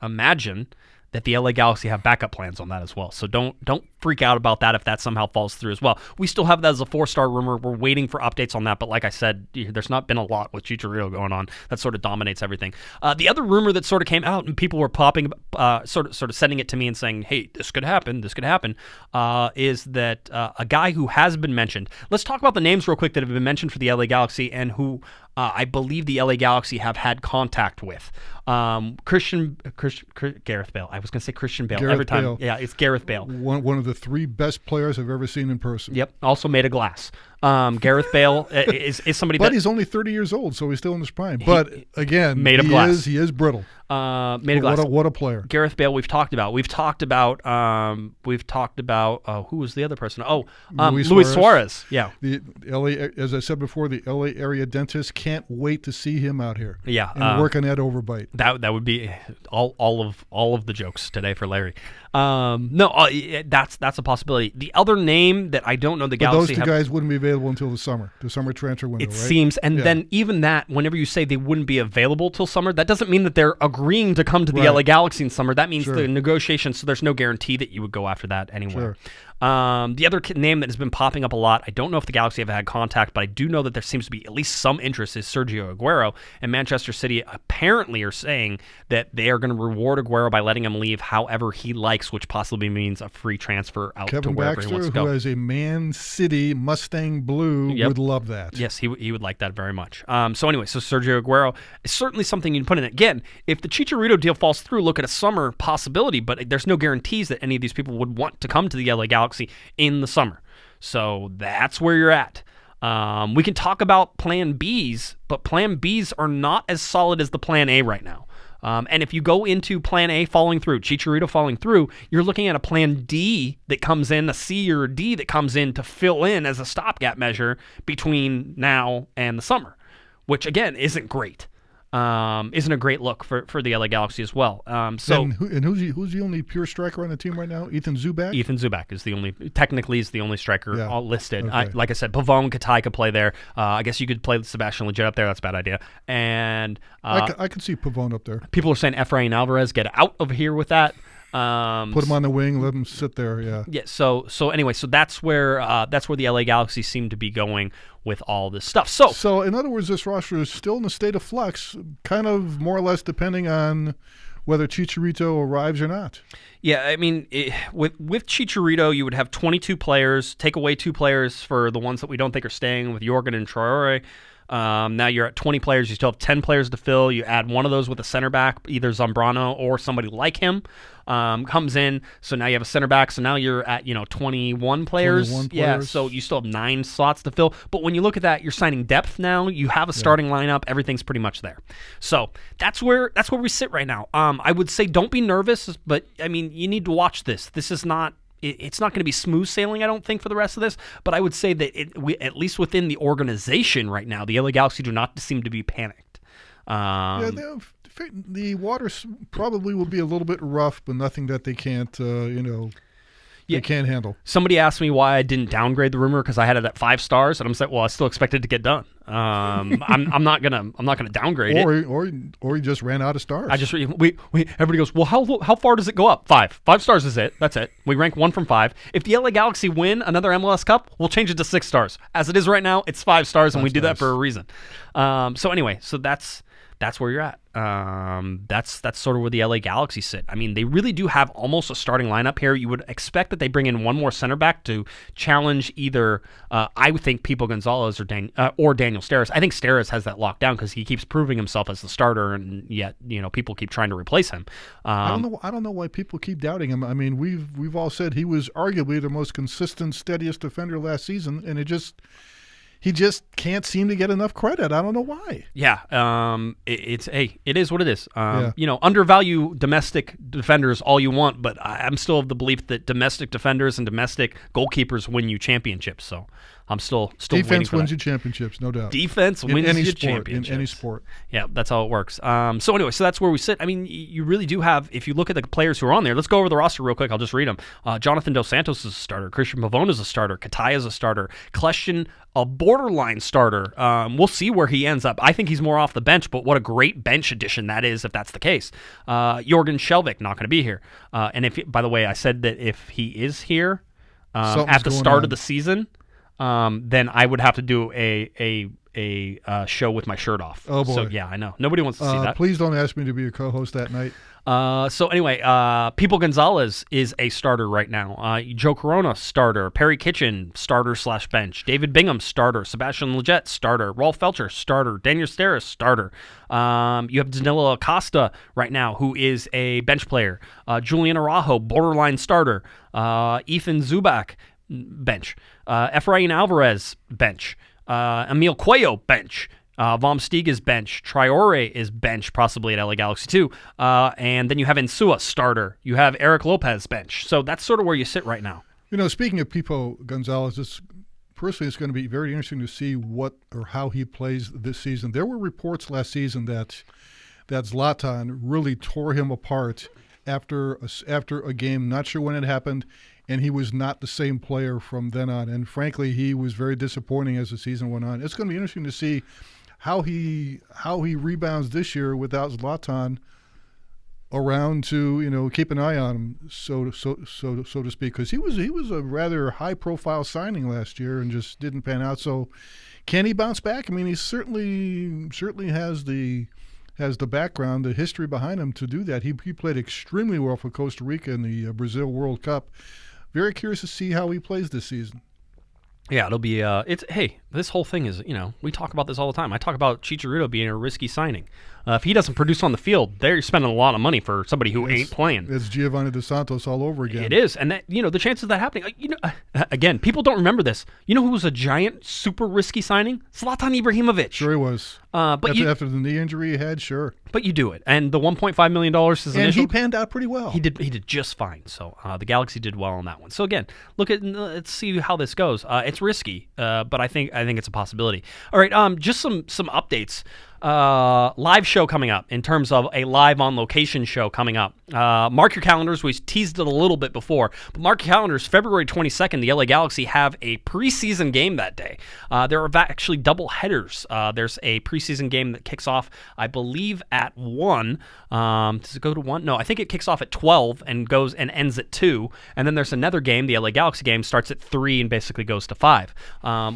[SPEAKER 2] imagine that the LA Galaxy have backup plans on that as well. So don't freak out about that if that somehow falls through as well. We still have that as a 4-star rumor. We're waiting for updates on that, but like I said, there's not been a lot with Chicharito going on. That sort of dominates everything. The other rumor that sort of came out and people were popping, sort of sending it to me and saying, hey, this could happen, is that a guy who has been mentioned. Let's talk about the names real quick that have been mentioned for the LA Galaxy and who I believe the LA Galaxy have had contact with. Gareth Bale. I was going to say Christian Bale every time.
[SPEAKER 3] Bale.
[SPEAKER 2] Yeah, it's Gareth Bale.
[SPEAKER 3] One of the 3 best players I've ever seen in person.
[SPEAKER 2] Yep. Also made of glass. Gareth Bale is somebody
[SPEAKER 3] but he's only 30 years old, so he's still in his prime. But again,
[SPEAKER 2] made of glass.
[SPEAKER 3] He is brittle.
[SPEAKER 2] Made of glass.
[SPEAKER 3] What a player.
[SPEAKER 2] Gareth Bale we've talked about. Who was the other person? Luis Suarez. Yeah.
[SPEAKER 3] The LA, as I said before, the LA area dentist can't wait to see him out here.
[SPEAKER 2] Yeah.
[SPEAKER 3] And work on that overbite.
[SPEAKER 2] That would be all of the jokes today for Larry. That's a possibility. The other name that I don't know the Galaxy
[SPEAKER 3] those two guys wouldn't be available until the summer transfer window,
[SPEAKER 2] it
[SPEAKER 3] right?
[SPEAKER 2] seems, and then even that, whenever you say they wouldn't be available till summer, that doesn't mean that they're agreeing to come to the LA Galaxy in summer. That means the negotiations, so there's no guarantee that you would go after that anywhere.
[SPEAKER 3] Sure.
[SPEAKER 2] The other name that has been popping up a lot, I don't know if the Galaxy have had contact, but I do know that there seems to be at least some interest, is Sergio Aguero, and Manchester City apparently are saying that they are going to reward Aguero by letting him leave however he likes, which possibly means a free transfer out to wherever he wants to go.
[SPEAKER 3] Kevin Baxter, who has a Man City Mustang Blue, would love that.
[SPEAKER 2] Yes, he would like that very much. So Sergio Aguero is certainly something you can put in. Again, if the Chicharito deal falls through, look at a summer possibility, but there's no guarantees that any of these people would want to come to the LA Galaxy in the summer. So that's where you're at. We can talk about plan Bs, but plan Bs are not as solid as the plan A right now. And if you go into plan A falling through, Chicharito falling through, you're looking at a plan D that comes in, a C or a D that comes in to fill in as a stopgap measure between now and the summer, which again isn't great. Isn't a great look for the LA Galaxy as well.
[SPEAKER 3] Who's the only pure striker on the team right now? Ethan Zubak?
[SPEAKER 2] Ethan Zubak is the only striker listed.
[SPEAKER 3] Okay.
[SPEAKER 2] Like I said, Pavone, Katai could play there. I guess you could play Sebastian Legit up there. That's a bad idea. And
[SPEAKER 3] I could see Pavone up there.
[SPEAKER 2] People are saying Efrain Alvarez, get out of here with that.
[SPEAKER 3] Put him on the wing, let him sit there. Yeah.
[SPEAKER 2] Yeah. So that's where the LA Galaxy seem to be going with all this stuff.
[SPEAKER 3] So in other words, this roster is still in a state of flux, kind of more or less depending on whether Chicharito arrives or not.
[SPEAKER 2] Yeah, I mean, with Chicharito, you would have 22 players. Take away 2 players for the ones that we don't think are staying with Jorgen and Traore. Now you're at 20 players. You still have 10 players to fill. You add one of those with a center back, either Zambrano or somebody like him comes in. So now you have a center back. So now you're at 21 players.
[SPEAKER 3] 21
[SPEAKER 2] Yeah.
[SPEAKER 3] players.
[SPEAKER 2] So you still have 9 slots to fill. But when you look at that, you're signing depth now. You have a starting lineup. Everything's pretty much there. So that's where we sit right now. I would say don't be nervous, but I mean you need to watch this. This is not. It's not going to be smooth sailing, I don't think, for the rest of this. But I would say that at least within the organization right now, the LA Galaxy do not seem to be panicked.
[SPEAKER 3] The waters probably will be a little bit rough, but nothing that they can't, they can't handle.
[SPEAKER 2] Somebody asked me why I didn't downgrade the rumor because I had it at 5 stars, and I'm saying, well, I still expect it to get done. I'm not gonna downgrade it.
[SPEAKER 3] Or you just ran out of stars.
[SPEAKER 2] Everybody goes, well, how far does it go up? 5 stars is it. That's it. We rank 1 from 5. If the LA Galaxy win another MLS Cup, we'll change it to 6 stars. As it is right now, it's 5 stars, and we do that for a reason. So anyway, that's where you're at. That's sort of where the LA Galaxy sit. I mean, they really do have almost a starting lineup here. You would expect that they bring in one more center back to challenge either, I would think, Pipo Gonzalez or Daniel Steres. I think Steres has that locked down because he keeps proving himself as the starter, and yet people keep trying to replace him.
[SPEAKER 3] I don't know why people keep doubting him. I mean, we've all said he was arguably the most consistent, steadiest defender last season, and he just can't seem to get enough credit. I don't know why.
[SPEAKER 2] Yeah, it is what it is. Undervalue domestic defenders all you want, but I'm still of the belief that domestic defenders and domestic goalkeepers win you championships. So I'm still
[SPEAKER 3] defense
[SPEAKER 2] wins
[SPEAKER 3] you championships, no doubt.
[SPEAKER 2] Defense wins you championships
[SPEAKER 3] in any sport.
[SPEAKER 2] Yeah, that's how it works. So anyway, so that's where we sit. I mean, you really do have. If you look at the players who are on there, let's go over the roster real quick. I'll just read them. Jonathan Dos Santos is a starter. Christian Pavón is a starter. Kataya is a starter. Kleshtin, a borderline starter. We'll see where he ends up. I think he's more off the bench, but what a great bench addition that is if that's the case. Jorgen Skjelvik, not going to be here. And by the way, I said that if he is here at the start of the season, then I would have to do a show with my shirt off.
[SPEAKER 3] Oh boy!
[SPEAKER 2] So yeah, I know nobody wants to see that.
[SPEAKER 3] Please don't ask me to be your co-host that night.
[SPEAKER 2] So anyway, Pipo Gonzalez is a starter right now. Joe Corona, starter. Perry Kitchen, starter/bench. David Bingham, starter. Sebastian Lletget, starter. Rolf Felcher, starter. Daniel Steres, starter. You have Danilo Acosta right now, who is a bench player. Julian Araujo, borderline starter. Ethan Zubak, bench. Efrain Alvarez, bench. Emil Cuello, bench. Vom Steeg is bench. Traore is bench, possibly at LA Galaxy too. And then you have Insua, starter. You have Eric Lopez, bench. So that's sort of where you sit right now.
[SPEAKER 3] Speaking of Pipo Gonzalez, it's going to be very interesting to see what or how he plays this season. There were reports last season that Zlatan really tore him apart after a game. Not sure when it happened. And he was not the same player from then on. And frankly, he was very disappointing as the season went on. It's going to be interesting to see how he rebounds this year without Zlatan around to keep an eye on him, so to speak, because he was a rather high profile signing last year and just didn't pan out. So can he bounce back? I mean, he certainly has the background, the history behind him to do that. He played extremely well for Costa Rica in the Brazil World Cup. Very curious to see how he plays this season.
[SPEAKER 2] Yeah, it'll be. This whole thing is, we talk about this all the time. I talk about Chicharito being a risky signing. If he doesn't produce on the field, they're spending a lot of money for somebody who ain't playing.
[SPEAKER 3] It's Giovanni Dos Santos all over again.
[SPEAKER 2] It is, and that the chances of that happening. Again, people don't remember this. You know who was a giant, super risky signing? Zlatan Ibrahimovic.
[SPEAKER 3] Sure, he was.
[SPEAKER 2] But
[SPEAKER 3] after the knee injury he had, sure.
[SPEAKER 2] But you do it, and the $1.5 million is initial.
[SPEAKER 3] And he panned out pretty well.
[SPEAKER 2] He did just fine. So the Galaxy did well on that one. So again, let's see how this goes. It's risky, but I think it's a possibility. All right, just some updates. Live show coming up in terms of a live on location show coming up. Mark your calendars. We teased it a little bit before, but mark your calendars. February 22nd, the LA Galaxy have a preseason game that day. There are actually double headers. There's a preseason game that kicks off, I believe, at 1. Does it go to 1? No, I think it kicks off at 12 and goes and ends at 2. And then there's another game, the LA Galaxy game, starts at 3 and basically goes to 5.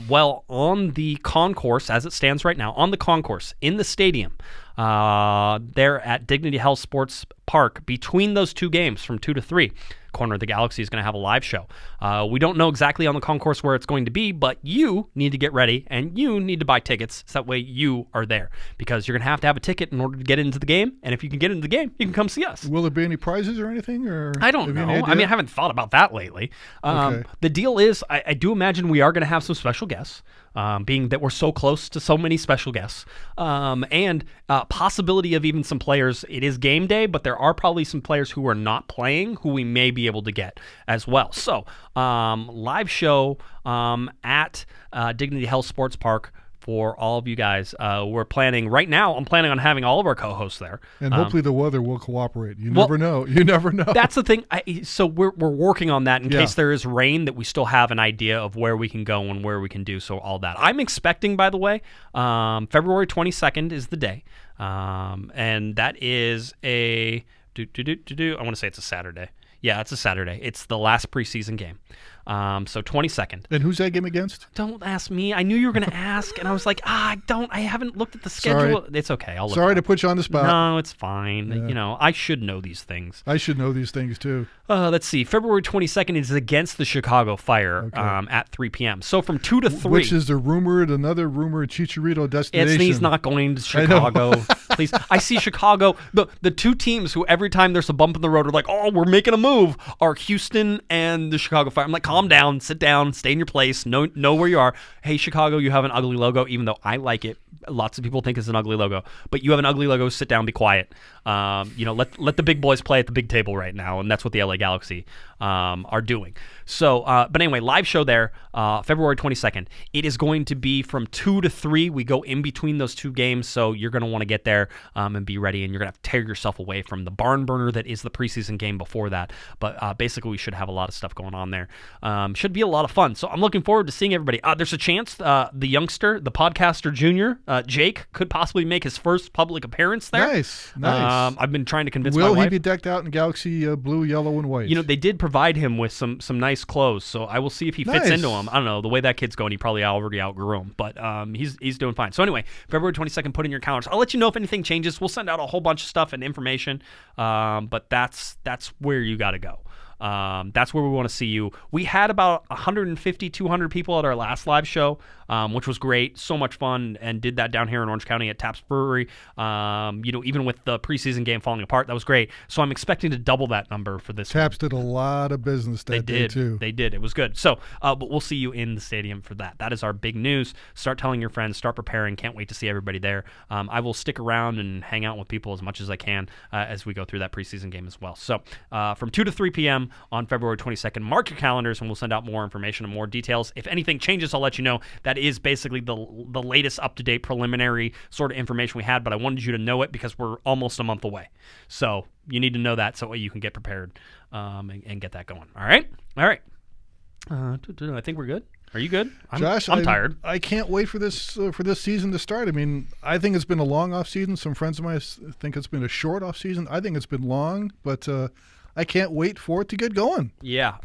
[SPEAKER 2] Well, on the concourse, as it stands right now, on the concourse in the stadium, there at Dignity Health Sports Park, between those two games from 2 to 3, Corner of the Galaxy is going to have a live show. We don't know exactly on the concourse where it's going to be, but you need to get ready and you need to buy tickets so that way you are there, because you're going to have a ticket in order to get into the game. And if you can get into the game, you can come see us.
[SPEAKER 3] Will there be any prizes or anything? Or
[SPEAKER 2] I don't know. I mean, I haven't thought about that lately.
[SPEAKER 3] Okay.
[SPEAKER 2] The deal is, I do imagine we are going to have some special guests, being that we're so close to so many special guests, and possibility of even some players. It is game day, but there are probably some players who are not playing who we may be able to get as well. So, live show at Dignity Health Sports Park for all of you guys. We're planning right now. I'm planning on having all of our co-hosts there,
[SPEAKER 3] and hopefully the weather will cooperate. You never know. You never know.
[SPEAKER 2] That's the thing. So we're working on that in case there is rain, that we still have an idea of where we can go and where we can do. So all that. I'm expecting, by the way, February 22nd is the day, and that is a I want to say it's a Saturday. Yeah, it's a Saturday. It's the last preseason game. So 22nd.
[SPEAKER 3] And who's that game against?
[SPEAKER 2] Don't ask me. I knew you were going to ask, and I was like, I haven't looked at the schedule.
[SPEAKER 3] Sorry.
[SPEAKER 2] It's okay. I'll look.
[SPEAKER 3] Sorry to put you on the spot.
[SPEAKER 2] No, it's fine.
[SPEAKER 3] Yeah.
[SPEAKER 2] You know, I should know these things.
[SPEAKER 3] I should know these things too.
[SPEAKER 2] Let's see. February 22nd is against the Chicago Fire at 3 p.m. So from 2 to 3.
[SPEAKER 3] Which is another rumored Chicharito destination.
[SPEAKER 2] He's not going to Chicago. Please. I see Chicago. The two teams who every time there's a bump in the road are like, oh, we're making a move, are Houston and the Chicago Fire. I'm like, calm down, sit down, stay in your place, know where you are. Hey, Chicago, you have an ugly logo, even though I like it. Lots of people think it's an ugly logo, but you have an ugly logo. Sit down, be quiet. Let the big boys play at the big table right now, and that's what the LA Galaxy are doing. So, but anyway, live show there, February 22nd. It is going to be from 2 to 3. We go in between those two games, so you're going to want to get there and be ready, and you're going to have to tear yourself away from the barn burner that is the preseason game before that. But basically, we should have a lot of stuff going on there. Should be a lot of fun. So I'm looking forward to seeing everybody. There's a chance the youngster, the podcaster junior, Jake, could possibly make his first public appearance there.
[SPEAKER 3] Nice.
[SPEAKER 2] I've been trying to convince my wife.
[SPEAKER 3] Will he be decked out in Galaxy blue, yellow, and white?
[SPEAKER 2] You know, they did provide him with some nice clothes, so I will see if he fits into them. I don't know. The way that kid's going, he probably already outgrew them, but he's doing fine. So anyway, February 22nd, put in your calendars. I'll let you know if anything changes. We'll send out a whole bunch of stuff and information, but that's where you got to go. That's where we want to see you. We had about 150, 200 people at our last live show, which was great. So much fun, and did that down here in Orange County at Taps Brewery. Even with the preseason game falling apart, that was great. So I'm expecting to double that number for this
[SPEAKER 3] Taps did a lot of business that day, too.
[SPEAKER 2] They did. It was good. So, but we'll see you in the stadium for that. That is our big news. Start telling your friends. Start preparing. Can't wait to see everybody there. I will stick around and hang out with people as much as I can as we go through that preseason game as well. So, from 2 to 3 p.m. on February 22nd, mark your calendars, and we'll send out more information and more details. If anything changes, I'll let you know. That is basically the latest up-to-date preliminary sort of information we had, but I wanted you to know it because we're almost a month away. So you need to know that so you can get prepared and get that going. All right? I think we're good. Are you good?
[SPEAKER 3] Josh,
[SPEAKER 2] I'm tired.
[SPEAKER 3] I can't wait for this season to start. I mean, I think it's been a long off season. Some friends of mine think it's been a short off season. I think it's been long, but I can't wait for it to get going.
[SPEAKER 2] Yeah,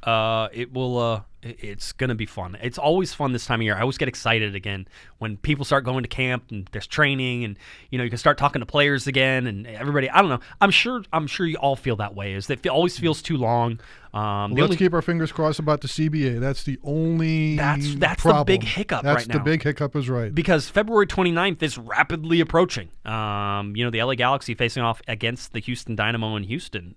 [SPEAKER 2] it will. It's going to be fun. It's always fun this time of year. I always get excited again when people start going to camp and there's training, and you can start talking to players again and everybody. I don't know. I'm sure you all feel that way. Is that it always feels too long.
[SPEAKER 3] Let's keep our fingers crossed about the CBA. That's the only
[SPEAKER 2] that's
[SPEAKER 3] problem.
[SPEAKER 2] the big hiccup right now.
[SPEAKER 3] That's the big hiccup is right.
[SPEAKER 2] Because February 29th is rapidly approaching. The LA Galaxy facing off against the Houston Dynamo in Houston.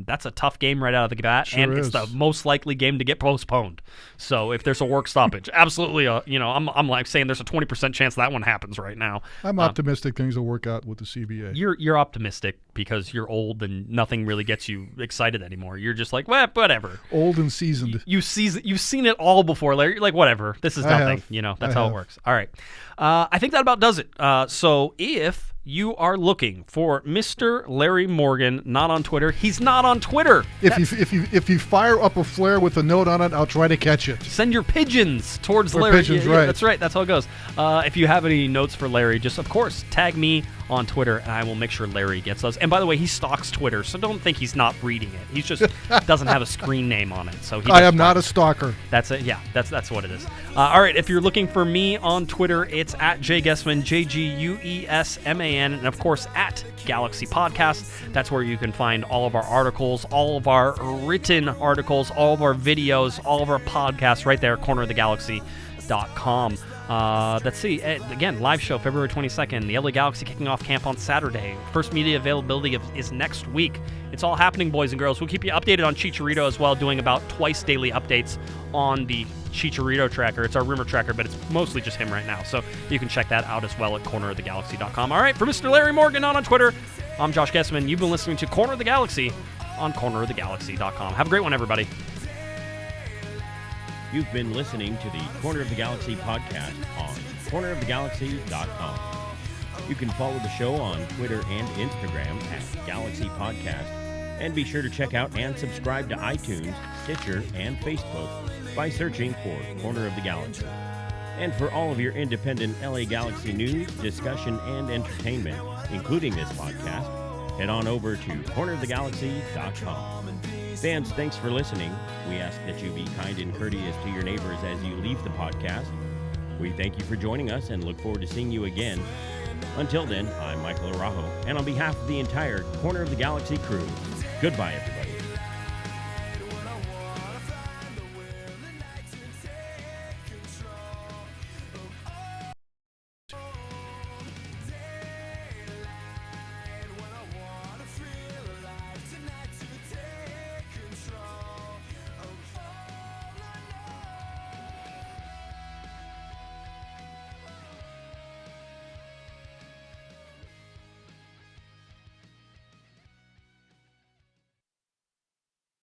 [SPEAKER 2] That's a tough game right out of the bat,
[SPEAKER 3] sure
[SPEAKER 2] and
[SPEAKER 3] is.
[SPEAKER 2] It's the most likely game to get postponed. So if there's a work stoppage, absolutely, I'm like saying there's a 20% chance that one happens right now.
[SPEAKER 3] I'm optimistic things will work out with the CBA.
[SPEAKER 2] You're optimistic because you're old and nothing really gets you excited anymore. You're just like, well, whatever.
[SPEAKER 3] Old and seasoned.
[SPEAKER 2] You've seen it all before, Larry. You're like, whatever. This is nothing. That's how it works. All right. I think that about does it. So if you are looking for Mr. Larry Morgan, not on Twitter, he's not on Twitter.
[SPEAKER 3] If you fire up a flare with a note on it, I'll try to catch it.
[SPEAKER 2] Send your pigeons towards Larry.
[SPEAKER 3] Pigeons, right.
[SPEAKER 2] That's right. That's how it goes. If you have any notes for Larry, just, of course, tag me on Twitter, and I will make sure Larry gets those. And by the way, he stalks Twitter, so don't think he's not reading it. He's just doesn't have a screen name on it. So
[SPEAKER 3] I am not a stalker.
[SPEAKER 2] That's it. Yeah, that's what it is. All right, if you're looking for me on Twitter, it's at Guesman, Guesman. and of course at Galaxy Podcast. That's where you can find all of our articles, all of our written articles, all of our videos, all of our podcasts right there, cornerofthegalaxy.com. Let's see. Again, live show February 22nd. The LA Galaxy kicking off camp on Saturday. First media availability is next week. It's all happening, boys and girls. We'll keep you updated on Chicharito as well, doing about twice daily updates on the Chicharito tracker. It's our rumor tracker, but it's mostly just him right now. So you can check that out as well at cornerofthegalaxy.com. All right, for Mr. Larry Morgan on Twitter, I'm Josh Guesman. You've been listening to Corner of the Galaxy on cornerofthegalaxy.com. Have a great one, everybody.
[SPEAKER 1] You've been listening to the Corner of the Galaxy podcast on cornerofthegalaxy.com. You can follow the show on Twitter and Instagram at Galaxy Podcast, and be sure to check out and subscribe to iTunes, Stitcher, and Facebook by searching for Corner of the Galaxy. And for all of your independent LA Galaxy news, discussion, and entertainment, including this podcast, head on over to cornerofthegalaxy.com. Fans, thanks for listening. We ask that you be kind and courteous to your neighbors as you leave the podcast. We thank you for joining us and look forward to seeing you again. Until then, I'm Michael Araujo, and on behalf of the entire Corner of the Galaxy crew, goodbye, everyone.